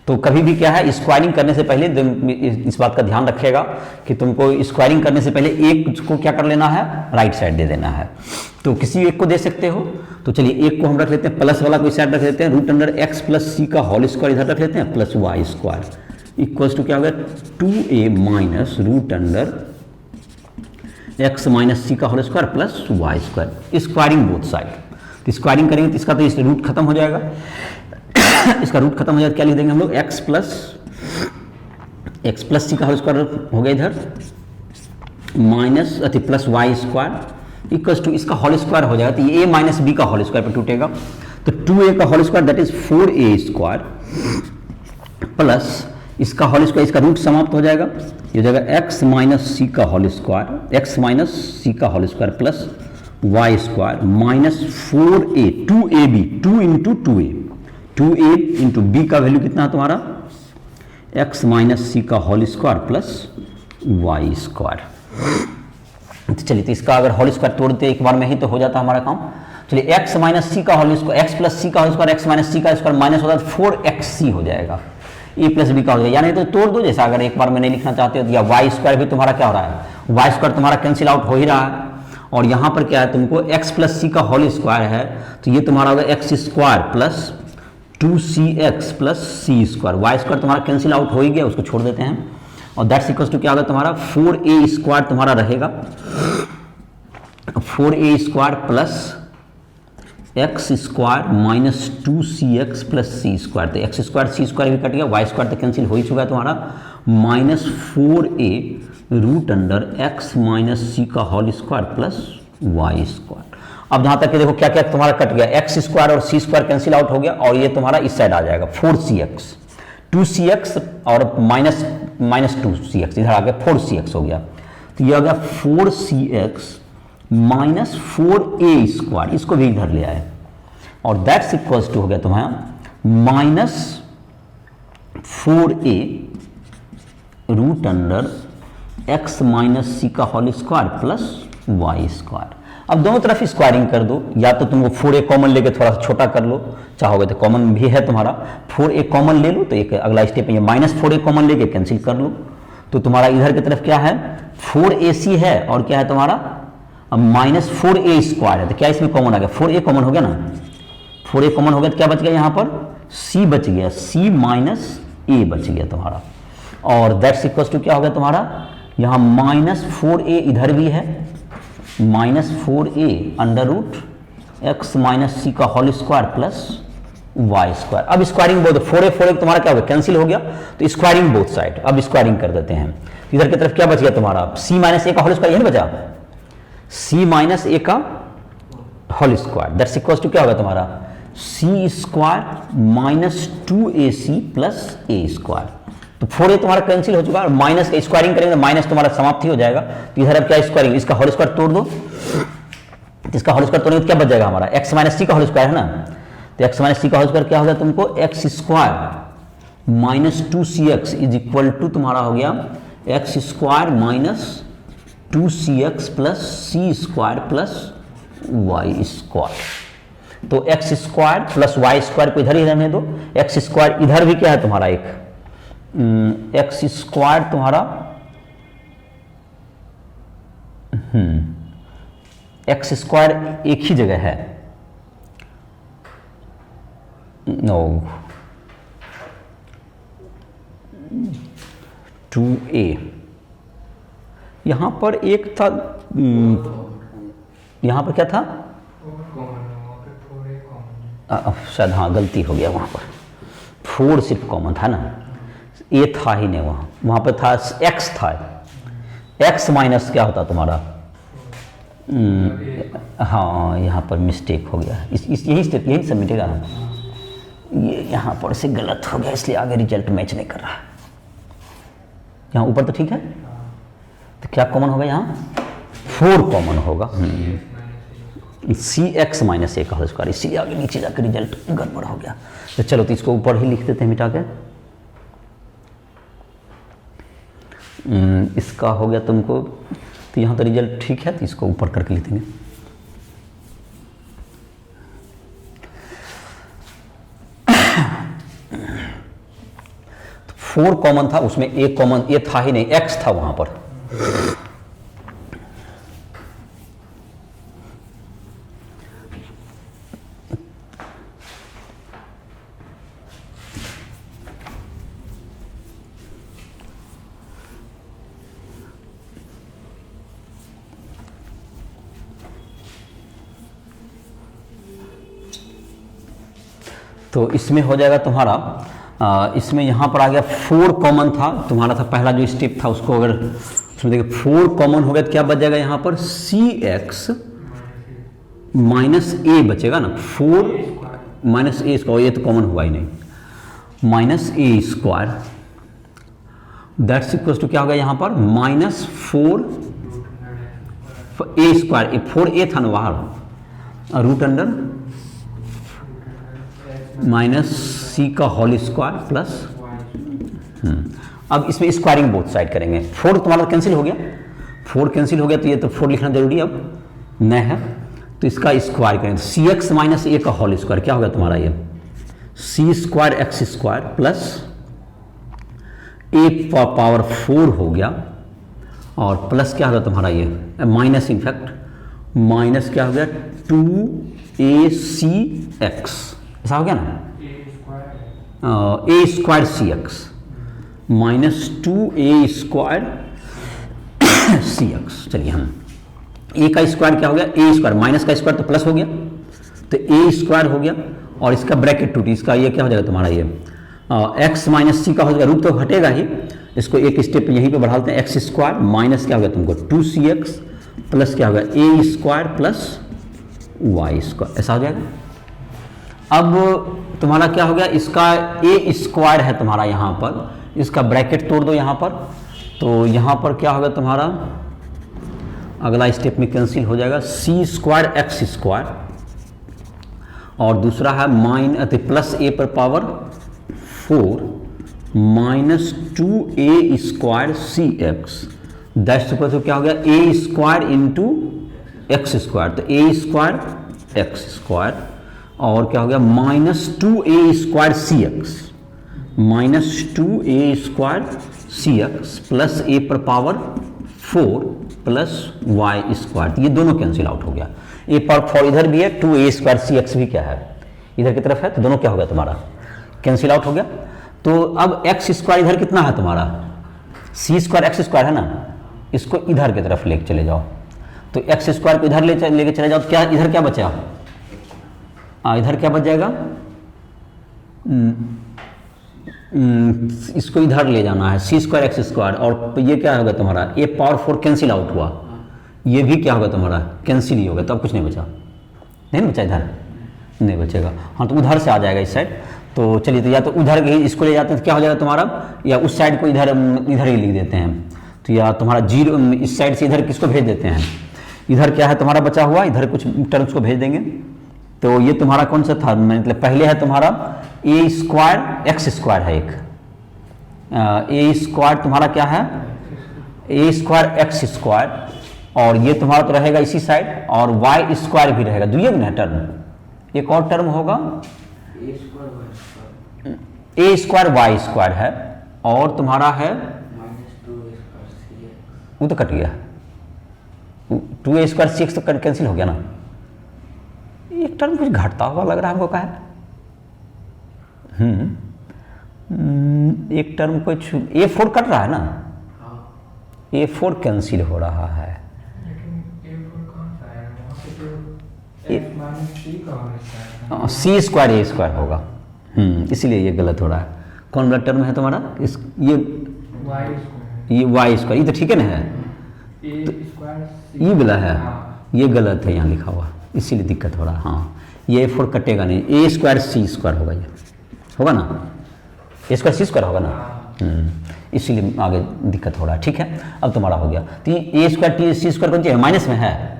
तो कभी भी क्या है, स्क्वायरिंग करने से पहले इस बात का ध्यान रखिएगा कि तुमको स्क्वायरिंग करने से पहले एक को क्या कर लेना है, राइट साइड दे देना है। तो किसी एक को दे सकते हो, तो चलिए एक को हम रख लेते हैं, प्लस वाला को इस साइड रख लेते हैं, root under X plus C का होल स्क्वायर इधर रख लेते हैं plus Y square equals to क्या होगा 2a minus root under X minus C का whole square plus Y square, squaring both side. तो स्क्वायरिंग करेंगे तो इसका तो इस रूट खत्म हो जाएगा इसका रूट खत्म हो जाएगा, क्या लिख देंगे हम लोग, एक्स प्लस सी का होल स्क्वायर हो गया इधर माइनस अति plus Y square equals to इसका होल स्क्वायर हो जाएगा, तो ये a माइनस बी का होल स्क्वायर पर टूटेगा, तो 2a का whole square that is 4a square plus इसका होल स्क्वायर, इसका रूट समाप्त हो जाएगा, ये हो जाएगा x माइनस सी का whole square, x minus C का whole square plus Y square minus 4a 2ab 2 into 2a 2a into B का वैल्यू कितना है तुम्हारा x माइनस सी का whole square plus Y square. तो चलिए, तो इसका अगर होल स्क्वायर तोड़ते एक बार में ही तो हो जाता हमारा काम। चलिए x माइनस सी का whole square, x plus C का whole square, x minus C का स्क्वायर माइनस होता है 4xc हो जाएगा, ए प्लस बी का हो जाएगा, यानी तो तोड़ दो, जैसा अगर एक बार में नहीं लिखना चाहते हो, या वाई स्क्वायर भी तुम्हारा क्या हो रहा है, वाई स्क्वायर तुम्हारा कैंसिल आउट हो ही रहा है, और यहाँ पर क्या है तुमको x प्लस सी का होल स्क्वायर है, तो ये तुम्हारा होगा X square plus 2cx plus C square, Y square तुम्हारा कैंसिल आउट हो ही गया, उसको छोड़ देते हैं, और दैट्स इक्वल्स टू क्या होगा तुम्हारा 4a स्क्वायर तुम्हारा रहेगा, 4a square plus x square minus 2cx plus C square, तो एक्स स्क्वायर सी स्क्वायर भी कट गया, वाई स्क्वायर तो कैंसिल हो ही चुका है तुम्हारा, minus 4a root under X minus C का whole square plus Y square. अब जहाँ तक कि देखो क्या क्या तुम्हारा कट गया, एक्स स्क्वायर और सी स्क्वायर कैंसिल आउट हो गया, और ये तुम्हारा इस साइड आ जाएगा 4cx 2cx और माइनस 2cx इधर आ गया 4cx हो गया, तो ये हो गया 4cx माइनस 4a स्क्वायर, इसको भी इधर ले आए, और दैट्स इक्वल्स टू हो गया तुम्हारा minus 4a root under X minus C का whole square plus Y square. अब दोनों तरफ स्क्वायरिंग कर दो, या तो तुमको 4a कॉमन लेके थोड़ा सा छोटा कर लो, चाहोगे तो कॉमन भी है तुम्हारा, 4a कॉमन ले लो, तो एक अगला स्टेप ये माइनस 4a कॉमन लेके कैंसिल कर लो, तो तुम्हारा इधर की तरफ क्या है 4ac है, और क्या है तुम्हारा माइनस 4a स्क्वायर है, तो क्या इसमें कॉमन आ गया, 4a कॉमन हो गया ना, 4a कॉमन हो गया तो क्या बच गया यहाँ पर c बच गया, c माइनस a बच गया तुम्हारा, और दैट्स इक्वल्स टू क्या हो गया तुम्हारा, यहाँ माइनस 4a इधर भी है, minus 4a under root X minus C का whole square plus Y square. अब स्क्वायरिंग बोथ 4a तुम्हारा क्या हो गया, कैंसिल हो गया, तो स्क्वायरिंग बोथ साइड, अब स्क्वायरिंग कर देते हैं, इधर की तरफ क्या बच गया तुम्हारा c माइनस a का होल स्क्वायर, यही बचा c माइनस a का whole square, that's equals to क्या होगा तुम्हारा c square minus 2ac plus a square, तो 4a तुम्हारा कैंसिल हो चुका है, माइनस का स्क्वायरिंग करेंगे तो माइनस तुम्हारा समाप्त ही हो जाएगा, तो इधर अब क्या स्क्वायरिंग, इसका होल स्क्वायर तोड़ दो, इसका होल स्क्वायर तोड़ेंगे तो क्या बच जाएगा हमारा एक्स माइनस सी का होल स्क्वायर है ना, तो एक्स माइनस सी का होल स्क्वायर क्या हो गया तुमको x square minus 2cx is equal to तुम्हारा हो गया x square minus 2cx plus C square plus Y square. तो x square plus Y square को इधर ही रहने दो, एक्स स्क्वायर इधर भी क्या है तुम्हारा एक एक्स स्क्वायर तुम्हारा एक्स स्क्वायर एक ही जगह है, नो 2a, यहाँ पर एक था, यहाँ पर क्या था, शायद हाँ गलती हो गया, वहाँ पर 4 सिर्फ कॉमन था ना, a था ही नहीं, वहाँ पर था x था, x माइनस क्या होता तुम्हारा, हाँ यहाँ पर मिस्टेक हो गया, यही स्टेप यही सब मिटेगा ना, ये यहाँ पर से गलत हो गया, इसलिए आगे रिजल्ट मैच नहीं कर रहा है। यहाँ ऊपर तो ठीक है, तो क्या कॉमन होगा यहाँ, 4 कॉमन होगा, सी एक्स माइनस ए का होल स्क्वायर, इसीलिए आगे नीचे जाकर रिजल्ट गड़बड़ हो गया। तो चलो तो इसको ऊपर ही लिख देते हैं मिटा के, इसका हो गया तुमको, तो यहाँ तो रिजल्ट ठीक है, तो इसको ऊपर करके लिख देंगे। तो 4 कॉमन था, उसमें ए कॉमन, ए था ही नहीं, एक्स था वहां पर। तो इसमें हो जाएगा तुम्हारा, इसमें यहाँ पर आ गया 4 कॉमन था तुम्हारा, था पहला जो स्टेप था उसको, अगर उसमें देखिए 4 कॉमन हो गया तो क्या बच जाएगा यहाँ पर, सी एक्स माइनस ए बचेगा ना, 4 माइनस ए स्क्वायर, ये तो कॉमन हुआ ही नहीं, minus a square, that's equal to क्या हो गया यहाँ पर, माइनस 4 ए स्क्वायर, 4 ए था ना बाहर, रूट अंडर माइनस सी का होल स्क्वायर प्लस, अब इसमें स्क्वायरिंग बोथ साइड करेंगे, 4 तुम्हारा कैंसिल हो गया, 4 कैंसिल हो गया, तो ये तो 4 लिखना जरूरी अब नहीं है, तो इसका स्क्वायर करेंगे, सी एक्स माइनस ए का होल स्क्वायर क्या होगा तुम्हारा, ये सी स्क्वायर एक्स स्क्वायर प्लस ए पावर 4 हो गया, और प्लस क्या होगा तुम्हारा ये माइनस, इनफैक्ट माइनस क्या हो गया 2ac(x), ऐसा हो गया ना, ए square c x minus 2a square c x. चलिए हम ए का स्क्वायर क्या हो गया, ए स्क्वायर माइनस का स्क्वायर तो प्लस हो गया, तो ए स्क्वायर हो गया, और इसका ब्रैकेट टूटी, इसका ये क्या हो जाएगा तुम्हारा, ये एक्स माइनस सी का हो जाएगा, रूट तो घटेगा ही, इसको एक स्टेप यहीं पे बढ़ा देते हैं, एक्स स्क्वायर माइनस क्या हो गया तुमको 2cx प्लस क्या होगा ए स्क्वायर प्लस वाई स्क्वायर, ऐसा हो जाएगा। अब तुम्हारा क्या हो गया, इसका ए स्क्वायर है तुम्हारा यहाँ पर, इसका ब्रैकेट तोड़ दो यहाँ पर, तो यहाँ पर क्या होगा तुम्हारा, अगला स्टेप में कैंसिल हो जाएगा, सी स्क्वायर एक्स स्क्वायर, और दूसरा है प्लस ए पर power 4 minus 2a square c x, that's equal to क्या हो गया, a square into x square, तो ए स्क्वायर एक्स स्क्वायर, और क्या हो गया minus 2a square c x, minus 2a square c x plus a पर पावर 4 प्लस वाई स्क्वायर, ये दोनों कैंसिल आउट हो गया, ए पावर 4 इधर भी है, 2a स्क्वायर सी एक्स भी क्या है इधर की तरफ है, तो दोनों क्या हो गया तुम्हारा कैंसिल आउट हो गया। तो अब एक्स स्क्वायर इधर कितना है तुम्हारा, सी स्क्वायर एक्स स्क्वायर है ना, इसको इधर की तरफ लेके चले जाओ, तो एक्स स्क्वायर को इधर लेके चले जाओ, तो क्या इधर क्या बचा, इधर क्या बच जाएगा, इसको इधर ले जाना है, सी स्क्वायर एक्स स्क्वायर, और ये क्या होगा तुम्हारा ए पावर 4 कैंसिल आउट हुआ, ये भी क्या होगा तुम्हारा कैंसिल ही होगा, तो अब कुछ नहीं बचा, नहीं बचा, इधर नहीं बचेगा, हाँ तो उधर से आ जाएगा इस साइड, तो चलिए तो या तो उधर इसको ले जाते हैं तो क्या हो जाएगा तुम्हारा, या उस साइड को इधर ही लिख देते हैं, तो या तुम्हारा जीरो इस साइड से इधर किसको भेज देते हैं, इधर क्या है तुम्हारा बचा हुआ, इधर कुछ टर्म्स को भेज देंगे, तो ये तुम्हारा कौन सा था, मतलब पहले है तुम्हारा ए स्क्वायर एक्स स्क्वायर है एक, ए स्क्वायर तुम्हारा क्या है ए स्क्वायर एक्स स्क्वायर, और ये तुम्हारा तो रहेगा इसी साइड, और वाई स्क्वायर भी रहेगा, दुइये में टर्म, एक और टर्म होगा ए स्क्वायर वाई स्क्वायर है, और तुम्हारा है वो तो कट गया, 2a स्क्वायर सी एक्स तो कैंसिल हो गया ना, एक टर्म कुछ घटता हुआ लग रहा है हमको, क्या है एक टर्म कुछ A4 कट रहा है ना, A4 कैंसिल हो रहा है, सी स्क्वायर ए स्क्वायर होगा, इसीलिए ये गलत हो रहा है। कौन वाला टर्म है तुम्हारा? ये वाई स्क्वायर, ये तो ठीक है ना है, ये वाला है, ये गलत है यहाँ लिखा हुआ, इसीलिए दिक्कत हो रहा है। हाँ, ये A4 कटेगा नहीं, ए स्क्वायर सी स्क्वायर होगा, ये होगा ना, ए स्क्वायर सी स्क्वायर होगा ना, इसीलिए आगे दिक्कत हो रहा है। ठीक है, अब तुम्हारा हो गया। तो ये ए स्क्वायर टी सी स्क्वायर कौन सी है? माइनस में है,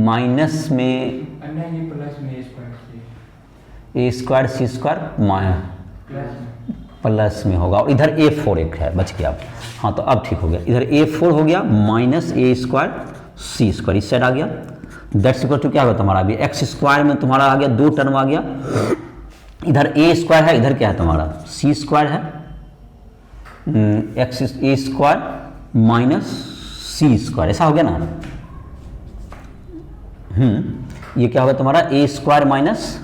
माइनस में ए स्क्वायर सी स्क्वायर प्लस में होगा, और इधर A4 एक है, बच गया। हाँ, तो अब ठीक हो गया, इधर A4 हो गया minus a square C square, इस साइड आ गया। दैट्स इक्वल टू क्या होगा तुम्हारा? अभी एक्स स्क्वायर में तुम्हारा आ गया, दो टर्म आ गया, इधर ए स्क्वायर है, इधर क्या है तुम्हारा? सी स्क्वायर है, एक्स ए स्क्वायर माइनस सी स्क्वायर, ऐसा हो गया ना। ये क्या होगा तुम्हारा? A square minus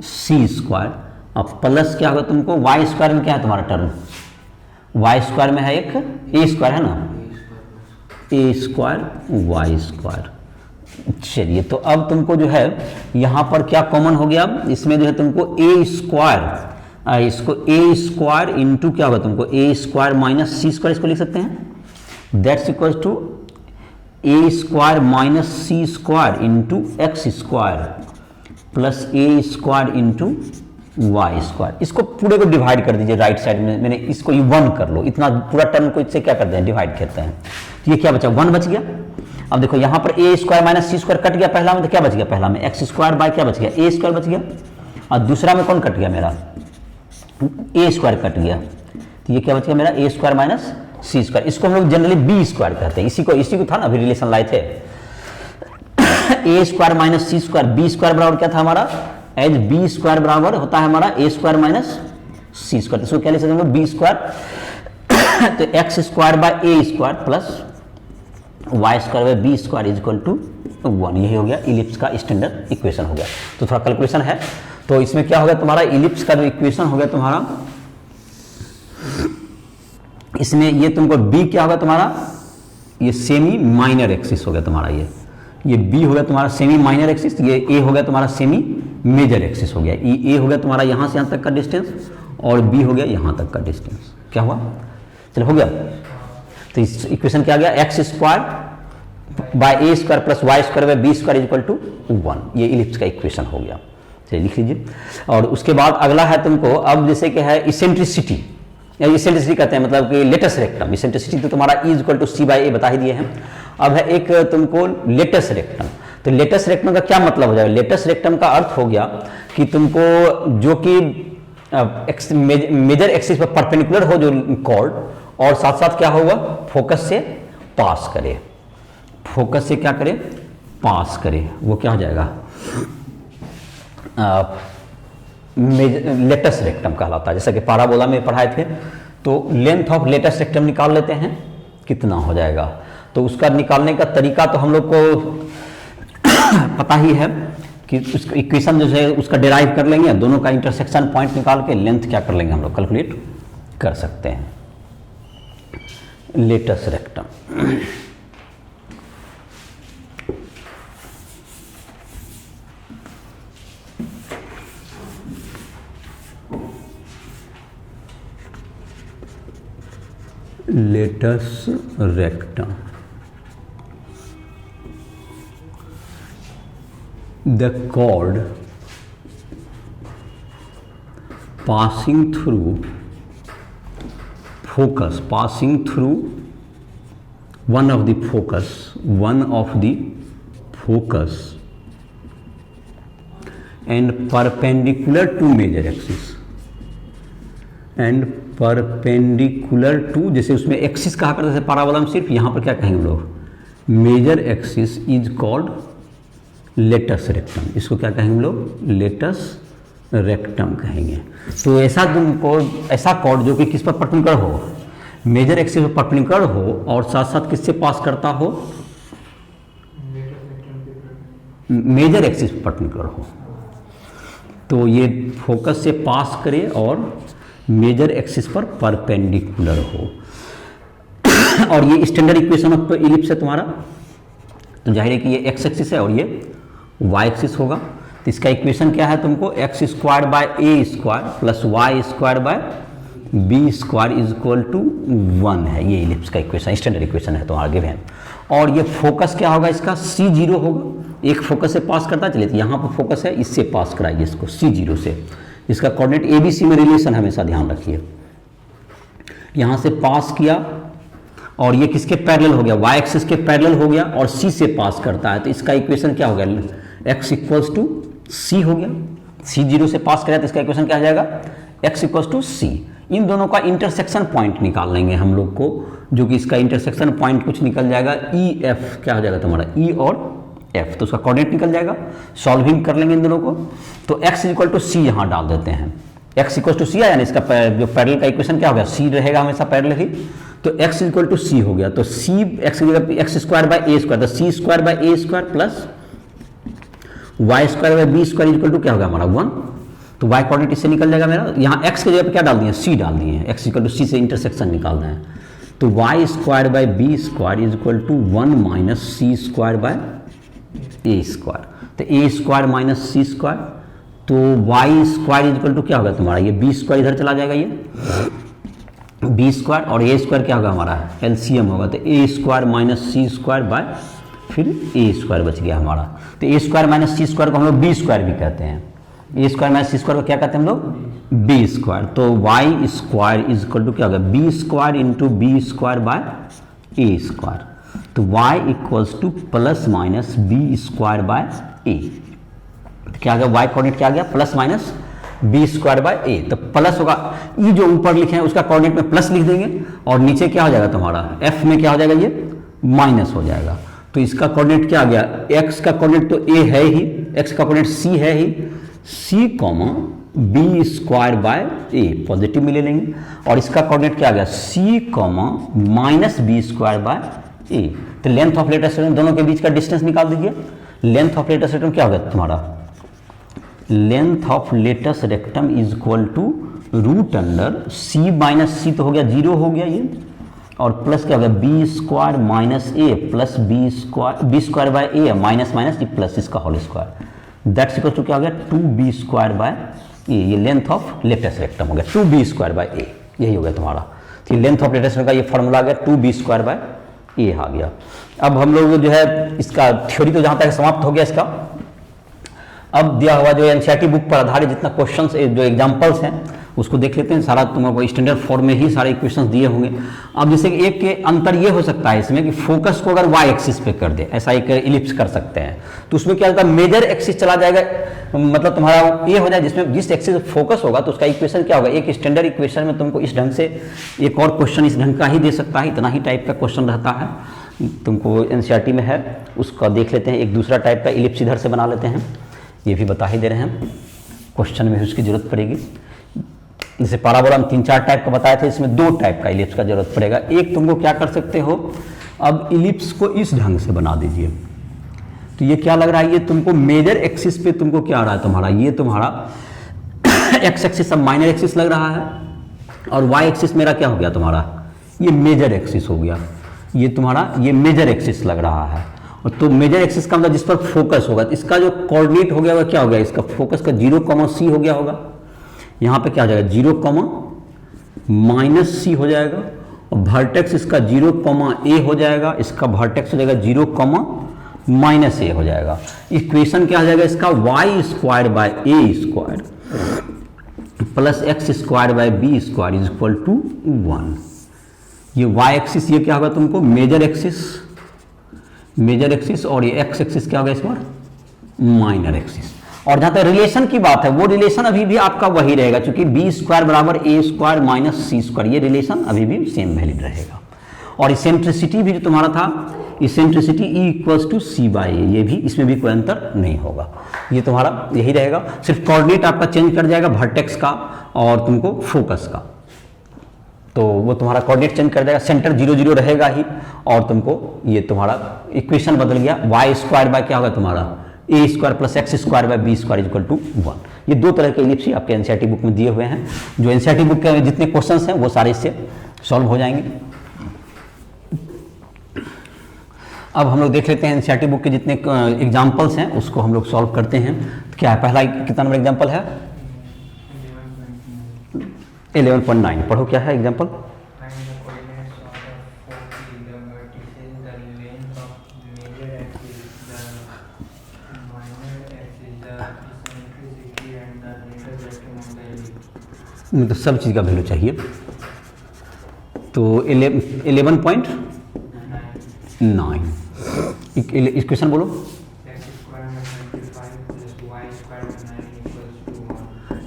C square, अब प्लस क्या होगा तुमको? वाई स्क्वायर में क्या है तुम्हारा टर्म? वाई स्क्वायर में है एक ए स्क्वायर है ना, ए स्क्वायर वाई स्क्वायर। चलिए, तो अब तुमको जो है यहां पर क्या कॉमन हो गया? अब इसमें जो है तुमको ए स्क्वायर, इसको ए स्क्वायर इंटू क्या होगा तुमको? ए स्क्वायर माइनस सी स्क्वायर, इसको लिख सकते हैं। That's equal to A square minus C square into x square plus a square into y square. इसको पूरे को डिवाइड कर दीजिए राइट साइड में, मैंने इसको ये 1 कर लो, इतना पूरा टर्म को इससे क्या करते हैं? डिवाइड करते हैं। तो ये क्या बचा? 1 बच गया। अब देखो यहाँ पर a square minus C square cut गया पहला में, तो क्या बच गया? पहला में एक्स स्क्वायर बाय क्या बच गया? ए स्क्वायर बच गया, और दूसरा में कौन कट गया मेरा? ए स्क्वायर कट गया। तो ये क्या बच गया मेरा? ए स्क्वायर माइनस सी स्क्वायर। इसको हम लोग जनरली बी स्क्वायर कहते हैं, इसी को था ना अभी रिलेशन लाए थे, ए स्क्वायर माइनस सी स्क्वायर, बी स्क्वायर बराबर क्या था हमारा? एज बी स्क्वायर बराबर होता है हमारा a square minus C square. इसको क्या ले सकते हैं? बी स्क्वायर तो x square by A square plus Y square by B square is equal to 1। यही हो गया इलिप्स का स्टैंडर्ड इक्वेशन हो गया। तो थोड़ा कैलकुलेशन है, तो इसमें क्या हो गया तुम्हारा? इलिप्स का जो इक्वेशन हो गया तुम्हारा, इसमें ये तुमको बी क्या होगा तुम्हारा? ये सेमी माइनर एक्सिस हो गया तुम्हारा, ये बी हो गया तुम्हारा सेमी माइनर एक्सिस, ये ए हो गया तुम्हारा सेमी मेजर एक्सिस हो गया। ए हो गया तुम्हारा यहाँ से यहाँ तक का डिस्टेंस, और बी हो गया यहाँ तक का डिस्टेंस। क्या हुआ? चलो हो गया। तो इस इक्वेशन क्या आ गया? X square by A square plus Y square by B square is equal to 1। ये इलिप्स का इक्वेशन हो गया। चलिए लिख लीजिए। और उसके बाद अगला है तुमको, अब जैसे कि है इसेंट्रिसिटी, या इसेंट्रिसिटी कहते हैं मतलब कि लेटस रेक्टम। इसेंट्रिसिटी तो तुम्हारा E equal to C by A बता ही दिए हैं। अब है एक तुमको लेटस रेक्टम। तो लेटस रेक्टम का क्या मतलब हो जाएगा? लेटस रेक्टम का अर्थ हो गया कि तुमको जो कि मेजर एक्सिस पर परपेंडिकुलर हो जो कॉर्ड, और साथ साथ क्या होगा? फोकस से पास करे, फोकस से क्या करे? पास करे। वो क्या हो जाएगा? लेटस रेक्टम कहलाता है। जैसा कि पैराबोला में पढ़ाए थे, तो लेंथ ऑफ लेटस रेक्टम निकाल लेते हैं, कितना हो जाएगा? तो उसका निकालने का तरीका तो हम लोग को पता ही है कि उसका इक्वेशन जो है उसका डिराइव कर लेंगे, दोनों का इंटरसेक्शन पॉइंट निकाल के लेंथ क्या कर लेंगे हम लोग? कैलकुलेट कर सकते हैं। Latus rectum, latus rectum, the chord passing through focus, passing through one of the focus and perpendicular to major axis, and perpendicular to, जैसे उसमें एक्सिस कहा करते थे पैराबोला में, सिर्फ यहाँ पर क्या कहेंगे हम लोग? Major axis is called latus rectum. इसको क्या कहेंगे हम लोग? लेटस रेक्टम कहेंगे। तो ऐसा तुमको ऐसा कॉर्ड जो कि किस पर परपेंडिकुलर हो? मेजर एक्सिस पर परपेंडिकुलर हो, और साथ साथ किससे पास करता हो? मेजर एक्सिस पर परपेंडिकुलर हो। तो ये फोकस से पास करे और मेजर एक्सिस पर परपेंडिकुलर हो। और ये स्टैंडर्ड इक्वेशन ऑफ इलिप्स है तुम्हारा, तो जाहिर है कि ये एक्स एक्सिस है और ये वाई एक्सिस होगा। तो इसका इक्वेशन क्या है तुमको, x square by A square plus Y square by B square is equal to 1 है। ये इलिप्स का इक्वेशन स्टैंडर्ड इक्वेशन है, तो आगे भी है। और ये फोकस क्या होगा इसका, C0 होगा। एक फोकस से पास करता चलिए, तो यहाँ पर फोकस है, इससे पास कराइए इसको C0 से। इसका कोऑर्डिनेट ABC में रिलेशन हमेशा ध्यान रखिए। यहाँ से पास किया और ये किसके पैरेलल हो गया, वाई एक्सिस के पैरेलल हो गया और C से पास करता है, तो इसका इक्वेशन क्या हो गया, x इक्वल्स टू C हो गया। C0 से पास करें तो इसका इक्वेशन क्या हो जाएगा, x इक्वल्स टू C। इन दोनों का इंटरसेक्शन पॉइंट निकाल लेंगे हम लोग को, जो कि इसका इंटरसेक्शन पॉइंट कुछ निकल जाएगा EF, क्या हो जाएगा तुम्हारा E और F, तो उसका कोऑर्डिनेट निकल जाएगा। सॉल्विंग कर लेंगे इन दोनों को, तो x इक्वल टू C यहाँ डाल देते हैं। x इक्वल टू C आया ना, इसका जो पैरेलल का इक्वेशन क्या हो गया, C रहेगा हमेशा पैरेलल ही, तो x इक्वल टू C हो गया। तो C x की जगह x square by A square, तो C square by A square plus Y square by B square equal to क्या होगा हमारा 1। तो y कोऑर्डिनेट इससे निकल जाएगा मेरा, यहाँ x की जगह पे क्या डाल दिए, C डाल दिए हैं। x इक्वल टू C से इंटरसेक्शन निकालना है, तो Y square by B square is equal to 1 minus C square by A square. तो ए स्क्वायर माइनस सी स्क्वायर, तो Y square is equal to क्या होगा तुम्हारा, ये बी स्क्वायर इधर चला जाएगा, ये बी स्क्वायर और ए स्क्वायर क्या होगा हमारा एलसीएम होगा, तो ए square minus C square by फिर ए स्क्वायर बच गया हमारा। तो ए स्क्वायर माइनस सी स्क्वायर को हम लोग बी स्क्वायर भी कहते हैं, A square minus C square को क्या कहते हैं हम लोग, बी स्क्वायर। तो Y square is equal to क्या होगा, B square into B square by A square. तो y equals to plus minus B square by A, क्या आ गया y कोऑर्डिनेट क्या आ गया, plus minus B square by A. तो प्लस होगा, ये जो ऊपर लिखे हैं उसका कोऑर्डिनेट में प्लस लिख देंगे और नीचे क्या हो जाएगा तुम्हारा f में क्या हो जाएगा, ये माइनस हो जाएगा। तो इसका कोऑर्डिनेट क्या आ गया, x का कोऑर्डिनेट तो a है ही, x का कोऑर्डिनेट c है ही, c comma b square by a positive में ले लेंगे, और इसका कोऑर्डिनेट क्या आ गया, c comma minus B square by A. तो लेंथ ऑफ लेटेस्ट रेक्टम दोनों के बीच का डिस्टेंस निकाल दीजिए। लेंथ ऑफ लेटेस्ट रेक्टम क्या होगा तुम्हारा, length of latus rectum is equal to root under c minus C, तो हो गया 0 हो गया ये, और प्लस क्या हो गया B square minus a plus b square by a minus minus ये प्लस इसका whole square, that's equal to क्या हो गया 2b स्क्वायर बाय ए। ये लेंथ ऑफ लेटेस्ट रेक्टम हो गया 2b स्क्वायर बाय ए, यही हो गया तुम्हारा। तो लेंथ ऑफ लेटेस्ट रेक्टम का ये फॉर्मूला आ गया 2b स्क्वायर बाय ए आ गया। अब हम लोग जो है इसका थ्योरी तो जहां तक समाप्त हो गया इसका, अब दिया हुआ जो एनसीईआरटी बुक पर आधारित जितना क्वेश्चंस जो एग्जांपल्स हैं उसको देख लेते हैं। सारा तुमको स्टैंडर्ड फॉर्म में ही सारे इक्वेशंस दिए होंगे। अब जैसे कि एक के अंतर ये हो सकता है इसमें कि फोकस को अगर वाई एक्सिस पे कर दे, ऐसा एक इलिप्स कर सकते हैं, तो उसमें क्या होता है मेजर एक्सिस चला जाएगा, मतलब तुम्हारा ये हो जाए जिसमें जिस एक्सिस फोकस होगा तो उसका इक्वेशन क्या होगा। एक स्टैंडर्ड इक्वेशन में तुमको इस ढंग से एक और क्वेश्चन इस ढंग का ही दे सकता है, इतना ही टाइप का क्वेश्चन रहता है, तुमको एनसीईआरटी में है, उसका देख लेते हैं। एक दूसरा टाइप का इलिप्स इधर से बना लेते हैं, ये भी बता ही दे रहे हैं, क्वेश्चन में उसकी जरूरत पड़ेगी। जैसे पैराबोला हम 3-4 टाइप का बताए थे, इसमें 2 टाइप का इलिप्स का जरूरत पड़ेगा। एक तुमको क्या कर सकते हो, अब इलिप्स को इस ढंग से बना दीजिए, तो ये क्या लग रहा है, ये तुमको मेजर एक्सिस पे तुमको क्या आ रहा है तुम्हारा, ये तुम्हारा एक्स एक्सिस अब माइनर एक्सिस लग रहा है, और वाई एक्सिस मेरा क्या हो गया तुम्हारा, ये मेजर एक्सिस हो गया, ये तुम्हारा ये मेजर एक्सिस लग रहा है। और तो मेजर एक्सिस का मतलब जिस पर फोकस होगा, इसका जो कोऑर्डिनेट हो गया वह क्या हो गया, इसका फोकस का 0,c हो गया होगा, यहाँ पे क्या हो जाएगा 0,-c हो जाएगा, और वर्टेक्स इसका 0,a हो जाएगा, इसका वर्टेक्स हो जाएगा 0,-a हो जाएगा। इक्वेशन क्या हो जाएगा इसका, y square by A square plus x square by B square is equal to 1। ये वाई एक्सिस ये क्या होगा तुमको मेजर एक्सिस, और ये एक्स एक्सिस क्या होगा इस बार माइनर एक्सिस। और जहां तक रिलेशन की बात है वो रिलेशन अभी भी आपका वही रहेगा, क्योंकि बी स्क्वायर बराबर ए स्क्वायर माइनस सी स्क्वायर, ये रिलेशन अभी भी सेम वैलिड रहेगा। और इसेंट्रिसिटी भी जो तुम्हारा था, eccentricity E equals to C by A, ये भी इसमें भी कोई अंतर नहीं होगा, ये तुम्हारा यही रहेगा। सिर्फ कोऑर्डिनेट आपका चेंज कर जाएगा वर्टेक्स का और तुमको फोकस का, तो वो तुम्हारा कोऑर्डिनेट चेंज कर जाएगा, सेंटर 0,0 रहेगा ही, और तुमको ये तुम्हारा इक्वेशन बदल गया, वाई स्क्वायर बाय क्या होगा तुम्हारा A square plus x square by B square equal to 1। ये दो तरह के इलिप्स ही आपके एनसीईआरटी बुक में दिए हुए हैं। जो एनसीईआरटी बुक के जितने क्वेश्चंस हैं वो सारे इससे सॉल्व हो जाएंगे। अब हम लोग देख लेते हैं एनसीईआरटी बुक के जितने एग्जाम्पल्स हैं उसको हम लोग सॉल्व करते हैं। तो क्या है, पहला कितना नंबर एग्जाम्पल है? 11.9। पढ़ो क्या है एग्जाम्पल। तो सब चीज़ का वैल्यू चाहिए। तो 11.9 इक्वेशन बोलो।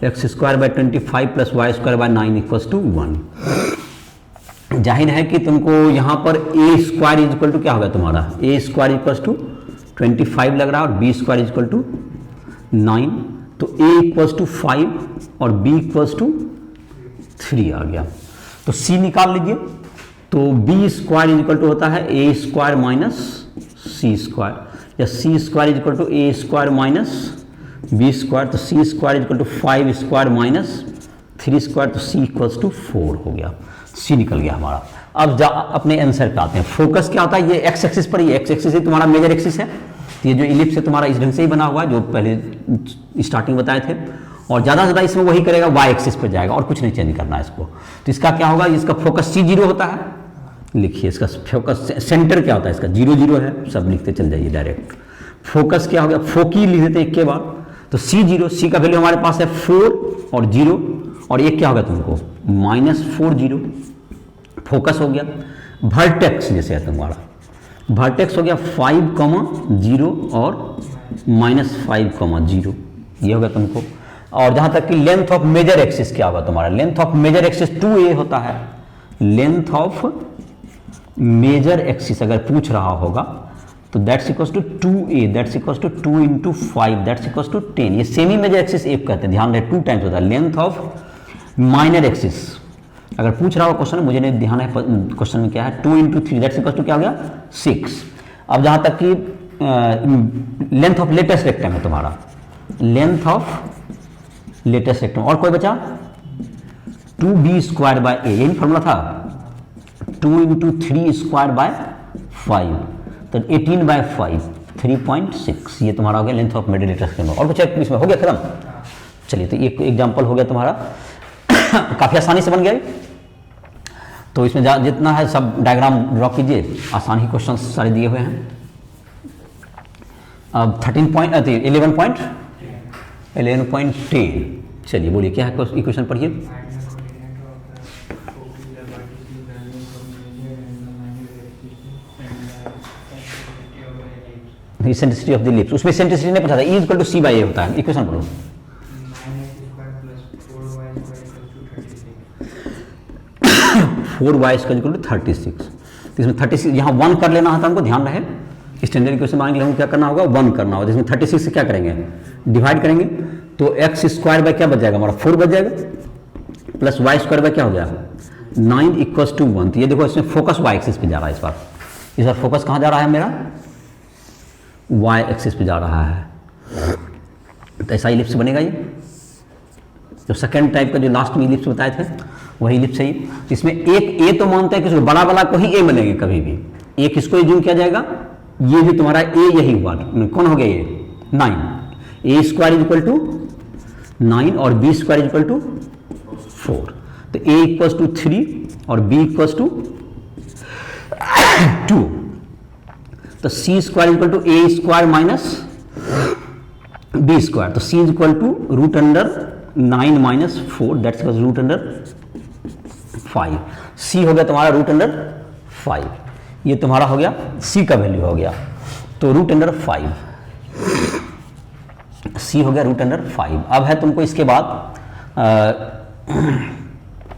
X square by 25 plus Y square by 9 equals to 1। जाहिर है कि तुमको यहाँ पर a square is equal to क्या होगा तुम्हारा, ए स्क्वायर इक्वल्स टू 25 लग रहा है और b square is equal to 9। तो ए इक्वल्स टू 5 और बी इक्वल्स टू 3 आ गया। तो सी निकाल लीजिए। तो B square is equal to होता है A square minus C square, या C square is equal to A square minus B square. तो C square is equal to 5 square minus 3 square. तो सी इक्वल्स टू 4 हो गया, सी निकल गया हमारा। अब अपने आंसर पे आते हैं। फोकस क्या होता है, ये एक्स एक्सिस पर, ये एक्स एक्सिस ही तुम्हारा मेजर एक्सिस है। तो ये जो इलिप्स है तुम्हारा इस ढंग से ही बना हुआ है जो पहले स्टार्टिंग बताए थे, और ज़्यादा से ज़्यादा इसमें वही करेगा, वाई एक्सिस पर जाएगा और कुछ नहीं चेंज करना है इसको। तो इसका क्या होगा, इसका फोकस C0 होता है। लिखिए इसका फोकस, सेंटर क्या होता है इसका 0 0 है, सब लिखते चल जाइए डायरेक्ट। फोकस क्या हो गया, फोकी लिख देते हैं एक के बाद। तो C0, सी का वैल्यू हमारे पास है 4 और 0, और एक क्या होगा तुमको -4 0। फोकस हो गया। वर्टेक्स जैसे है तुम्हारा, वर्टेक्स हो गया 5, 0 और -5, 0, ये होगा तुमको। और जहां तक कि लेंथ ऑफ मेजर एक्सिस क्या होगा तुम्हारा, length of major axis 2a होता है। लेंथ ऑफ मेजर एक्सिस अगर पूछ रहा होगा तो that's equals to 2a, that's equals to 2 × 5, that's equals to 10। ये सेमी मेजर एक्सिस एक कहते हैं, ध्यान रहे 2 टाइम्स होता है। लेंथ ऑफ माइनर एक्सिस अगर पूछ रहा हो क्वेश्चन, मुझे नहीं ध्यान है क्वेश्चन में क्या है, 2 × 3 दैट्स इक्वल्स टू क्या हो गया 6। अब जहां तक कि लेंथ ऑफ लेटेस्ट रेक्टम है तुम्हारा, लेंथ ऑफ लेटेस्ट रेक्टम, और कोई बचा 2b स्क्वायर बाय a, यही फॉर्मूला था। 2 × 3 स्क्वायर बाय 5, तो 18/5 3.6, ये तुम्हारा हो गया length of major latus rectum. और कुछ इसमें हो गया खत्म। चलिए, तो एक एग्जांपल हो गया तुम्हारा काफी आसानी से बन गया। तो इसमें जितना है सब डायग्राम ड्रॉ कीजिए, आसान ही क्वेश्चन सारे दिए हुए हैं। अब 11.10, चलिए बोलिए क्या है इक्वेशन पढ़िए। सेंट्रिसिटी ऑफ द इलिप्स, उसमें सेंट्रिसिटी नहीं पूछा था, E = C/A होता है। इक्वेशन पढ़ो। 4y² = 36। तो इसमें 36 यहाँ 1 कर लेना है, तो हमको ध्यान रहे स्टैंडर्ड इक्वेशन मांगे हमको क्या करना होगा, 1 करना होगा। इसमें 36 से क्या करेंगे, डिवाइड करेंगे। तो एक्स स्क्वायर बाय क्या बच जाएगा हमारा, 4 बच जाएगा, प्लस वाई स्क्वायर बाय क्या हो गया 9 = 1। तो ये देखो इसमें फोकस वाई एक्सिस पे जा रहा है। इस बार फोकस कहाँ जा रहा है मेरा, वाई एक्सिस पे जा रहा है। तो ऐसा इलिप्स बनेगा ये। जो सेकेंड टाइप का जो लास्ट में इलिप्स बताए थे वही इलिप्स है ये। इसमें एक ए तो मानते हैं कि बड़ा वाला को ही ए बनेंगे कभी भी, एक इसको एज्यूम किया जाएगा। ये जो तुम्हारा ए यही हुआ, कौन हो गया ये 9, ए स्क्वायर इक्वल टू 9 और बी स्क्वायर इक्वल टू 4। तो ए इक्वल्स टू 3 और बी इक्वल्स टू 2। तो C square equal to A square minus B square. तो C is equal to √9 - 4, that's √5। सी हो गया तुम्हारा √5, ये तुम्हारा हो गया सी का वैल्यू हो गया। तो √5, सी हो गया √5। अब है तुमको इसके बाद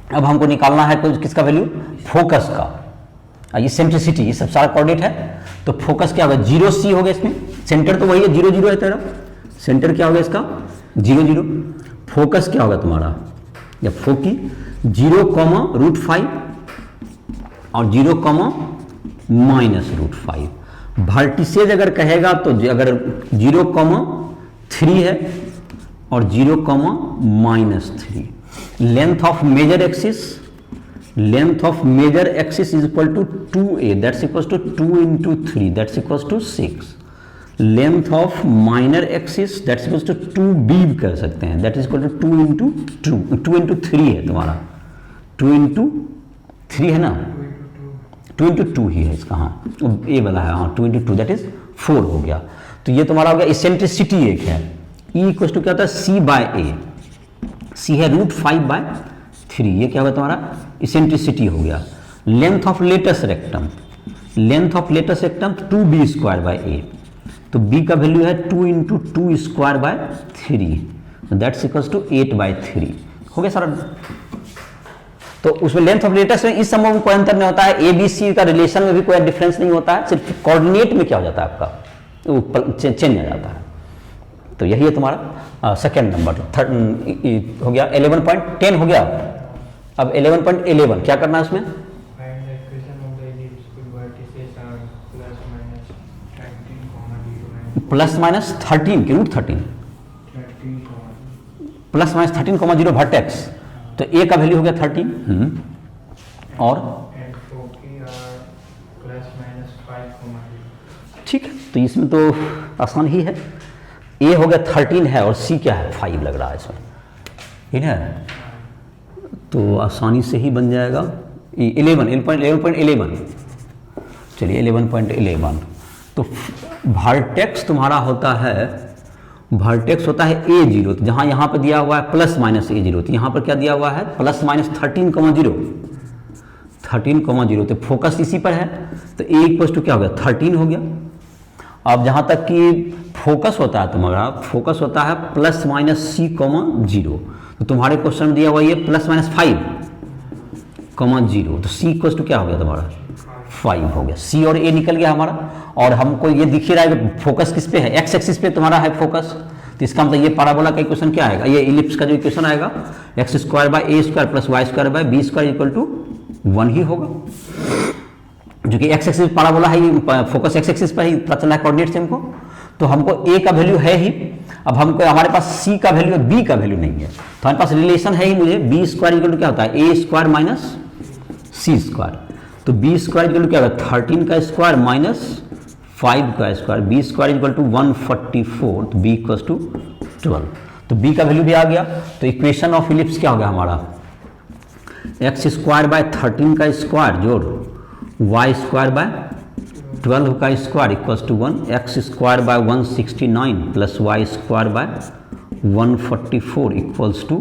अब हमको निकालना है कुछ किसका वैल्यू, फोकस का। ये सेंट्रिसिटी, ये सब सारा कोऑर्डिनेट है। तो फोकस क्या होगा 0C हो गया इसमें, सेंटर तो वही है 0 0 है तेरा, सेंटर क्या होगा इसका 0 0। फोकस क्या होगा तुम्हारा, या फोकी 0, √5 और 0, -√5। वर्टिसेज अगर कहेगा तो अगर 0,3 है और 0,-3, length of major axis is equal to 2a, that's equal to 2 into 3, that's equal to 6। Length of minor axis that's equal to 2b कह सकते हैं, that is equal to 2 into 3 है तुम्हारा, 2 into 3 है ना, 2 into 2 ही है इसका, हाँ ए वाला है, हाँ 2 into 2 दैट इज 4 हो गया। तो ये तुम्हारा हो गया इसेंट्रिसिटी एक है, ई इक्वल टू क्या होता है c/a, c है √5/3, ये क्या होगा तुम्हारा इसेंट्रिसिटी हो गया। Length of latus rectum 2b²/a, तो b का वैल्यू है 2 into 2²/3, दैट्स इक्वल्स टू 8/3 हो गया सारा। तो उसमें लेंथ ऑफ लेटस में इस संभव में कोई अंतर नहीं होता है, ए बी सी का रिलेशन में भी कोई डिफरेंस नहीं होता है, सिर्फ कोऑर्डिनेट में क्या हो जाता है आपका चेंज आ जाता है। तो यही है तुम्हारा सेकेंड नंबर। हो गया 11.10 हो गया। अब 11.11 क्या करना है उसमें, +-13 के √13 +-13,0 वर्टेक्स, तो ए का वैल्यू हो गया 13 और ठीक है। तो इसमें तो आसान ही है, ए हो गया 13 है और सी क्या है 5 लग रहा है इसमें, ठीक है। तो आसानी से ही बन जाएगा 11.11 चलिए 11.11। तो वर्टेक्स तुम्हारा होता है, वर्टेक्स होता है A0, तो जहाँ यहाँ पर दिया हुआ है +-A0, तो यहाँ पर क्या दिया हुआ है +-13,0 तो फोकस इसी पर है, तो A इक्वल टू क्या हो गया 13 हो गया। अब जहाँ तक कि फोकस होता है तुम्हारा, फोकस होता है +-C,0, तो तुम्हारे क्वेश्चन में दिया हुआ ये +-5,0, तो C इक्वल टू क्या हो गया तुम्हारा 5 हो गया। C और A निकल गया हमारा, और हमको ये दिख ही रहा है कि फोकस किस पे है, एक्स एक्सिस पे तुम्हारा है फोकस, तो इसका मतलब ये पैराबोला का इक्वेशन क्या आएगा, ये इलिप्स का जो इक्वेशन आएगा x² + a² + y² / b² equal to 1 ही होगा, जो कि एक्स एक्सिस पैराबोला है, फोकस एक्स एक्सिस पर ही पता चला है कोऑर्डिनेट से हमको। तो हमको a का वैल्यू है ही, अब हमको हमारे पास c का वैल्यू है, b का वैल्यू नहीं है, तो हमारे पास रिलेशन है ही, मुझे b² इक्वल टू क्या होता है a² - c², तो b² इक्वल टू क्या होगा 13 का स्क्वायर माइनस 5 का स्क्वायर, b² इक्वल टू 144, तो b इक्वल टू 12, तो b का वैल्यू भी आ गया। तो इक्वेशन ऑफ इलिप्स क्या हो गया हमारा, x² / 13 का स्क्वायर जोड़ y² / 12 का square equals to 1, x² / 169 plus y² / 144 इक्वल्स टू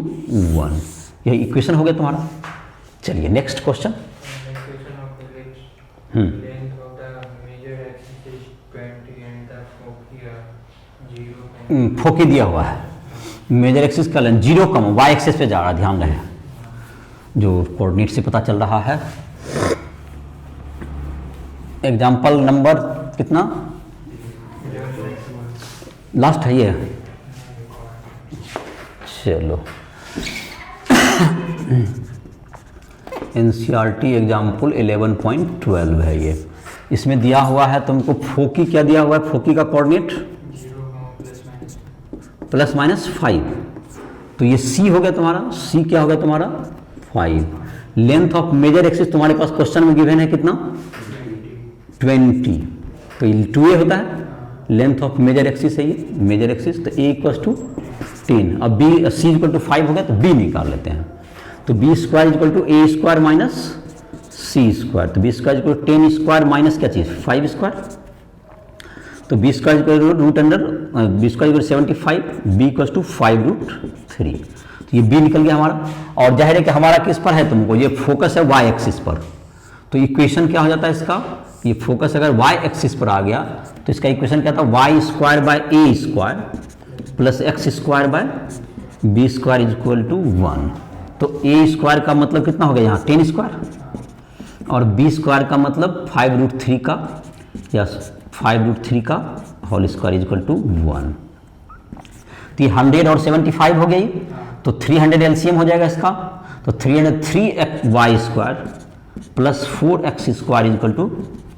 1, यही इक्वेशन हो गया तुम्हारा। चलिए नेक्स्ट क्वेश्चन। फोकी दिया हुआ है, मेजर एक्सिस का लेंथ 0, वाई एक्सिस पे जा रहा है, ध्यान रहे जो कोऑर्डिनेट से पता चल रहा है। एग्जाम्पल नंबर कितना लास्ट है ये, चलो NCERT एग्जाम्पल 11.12 है ये। इसमें दिया हुआ है तुमको फोकी, क्या दिया हुआ है फोकी का कोऑर्डिनेट +-5, तो ये C हो गया तुम्हारा, C क्या हो गया तुम्हारा 5। लेंथ ऑफ मेजर एक्सिस तुम्हारे पास क्वेश्चन में गिवन है कितना 20, तो 2a होता है, लेंथ ऑफ मेजर एक्सिस है ये मेजर एक्सिस, तो a इक्वल टू 10, अब b C इक्वल टू 5 हो गया, तो b निकाल लेते हैं, तो b² equal to a² minus c², तो b² इक्वल टू 10² माइनस क्या चीज़ 5², तो b² equal to 75, b equal to 5√3, तो ये b निकल गया हमारा। और जाहिर है कि हमारा किस पर है, तुमको ये फोकस है y एक्सिस पर, तो इक्वेशन क्या हो जाता है इसका, ये फोकस अगर y एक्सिस पर आ गया तो इसका इक्वेशन क्या था y² / a² plus x² / b² equal to 1, तो a² का मतलब कितना हो गया यहाँ 10² और b² का मतलब 5√3 का या 5√3 का होल स्क्वायर इक्वल टू 1, तो 100 और 75 हो गई, तो 300 एलसीएम हो जाएगा इसका, तो 303y² plus 4x² equal to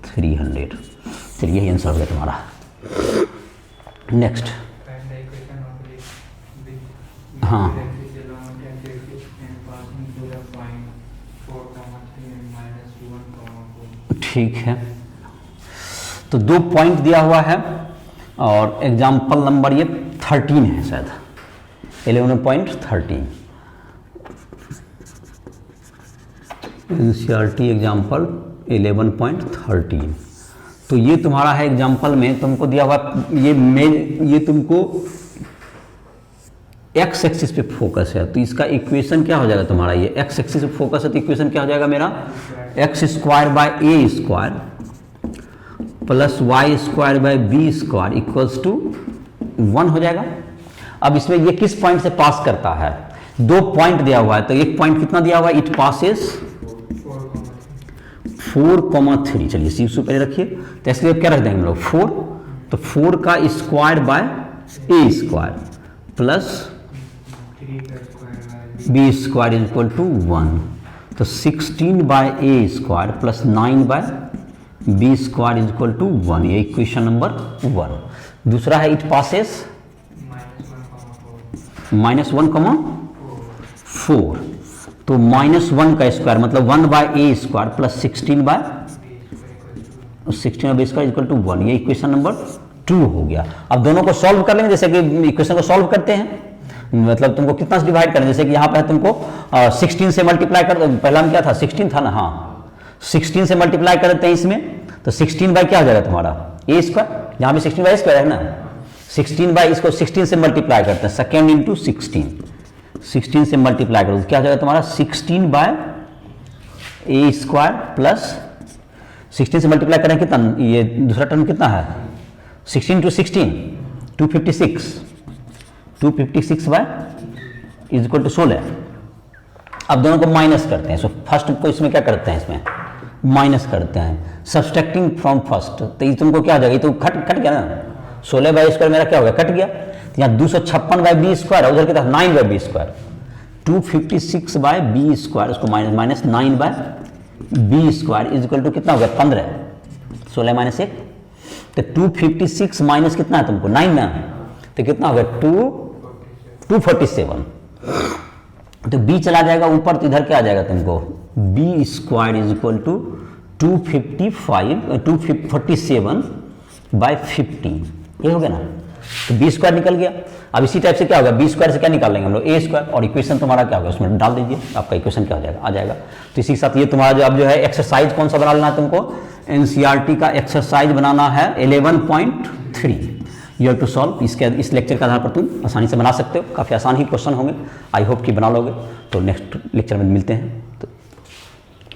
300, तो चलिए यही आंसर हो गया तुम्हारा। नेक्स्ट, हाँ ठीक है, तो 2 पॉइंट दिया हुआ है और एग्जाम्पल नंबर ये 13 है शायद, 11.13 एनसीईआरटी एग्जाम्पल 11.13। तो ये तुम्हारा है एग्जाम्पल में तुमको दिया हुआ ये तुमको एक्स एक्सिस पे फोकस है, तो इसका इक्वेशन क्या हो जाएगा तुम्हारा, ये एक्स एक्सिस पे फोकस है तो इक्वेशन क्या हो जाएगा मेरा, x square by A square plus Y square by B square equals to 1 हो जाएगा। अब इसमें ये किस पॉइंट से पास करता है, 2 पॉइंट दिया हुआ है, तो एक पॉइंट कितना दिया हुआ है, इट पासेस 4,3। चलिए सी पहले रखिए, तो इसलिए क्या रख देंगे हम लोग 4, तो 4 का square by A square plus b square is equal to 1, तो 16 by A square plus 9 by B square is equal to 1, ये इक्वेशन नंबर 1। दूसरा है इट पासेस -1,4, तो -1 का स्क्वायर मतलब 1 by A square plus 16 by B square equal to 1, ये equation number 2 हो गया। अब दोनों को सॉल्व कर लेंगे, जैसे कि इक्वेशन को सॉल्व करते हैं, मतलब तुमको कितना से डिवाइड करना है, जैसे कि यहाँ पे तुमको 16 से मल्टीप्लाई कर, पहला में क्या था 16 था ना, हाँ 16 से मल्टीप्लाई कर देते हैं इसमें, तो 16 बाय क्या हो जाएगा तुम्हारा ए स्क्वायर, यहाँ पे 16 बाय स्क्वायर है ना, 16 बाय इसको 16 से मल्टीप्लाई करते हैं, सेकेंड इंटू 16 से मल्टीप्लाई करो, क्या हो जाएगा तुम्हारा 16 बाय ए स्क्वायर प्लस 16 से मल्टीप्लाई करें कितना, ये दूसरा टर्म कितना है 16 into 16 256 by is equal to 16। अब दोनों को माइनस करते हैं, सो फर्स्ट को इसमें क्या करते हैं, इसमें माइनस करते हैं, सब्सट्रैक्टिंग फ्रॉम फर्स्ट, तो ये तुमको क्या हो जाएगा, ये तो कट गया ना, 16 बाय स्क्वायर मेरा क्या हो गया, कट गया, तो यहाँ 256 बाय बी स्क्वायर है, उधर की तरफ 9 by B square, 256 by B square, उसको minus 9 by B square is equal to कितना हो गया 15, 16 माइनस 1, तो 256 माइनस कितना है तुमको 9 ना, तो कितना हो गया 247, तो b चला जाएगा ऊपर, तो इधर क्या आ जाएगा तुमको B square is equal to 247 by 15, ये हो गया ना, तो बी स्क्वायर निकल गया। अब इसी टाइप से क्या होगा, बी स्क्वायर से क्या निकाल लेंगे हम लोग ए स्क्वायर, और इक्वेशन तुम्हारा क्या होगा उसमें डाल दीजिए, आपका इक्वेशन क्या हो जाएगा, आ जाएगा। तो इसी के साथ ये तुम्हारा जो अब जो है एक्सरसाइज कौन सा बना लेना है तुमको, एनसीईआरटी का एक्सरसाइज बनाना है 11.3, यू हैव टू सॉल्व। इस लेक्चर के आधार पर तुम आसानी से बना सकते हो, काफ़ी आसान ही क्वेश्चन होंगे, आई होप कि बना लोगे। तो नेक्स्ट लेक्चर में मिलते हैं।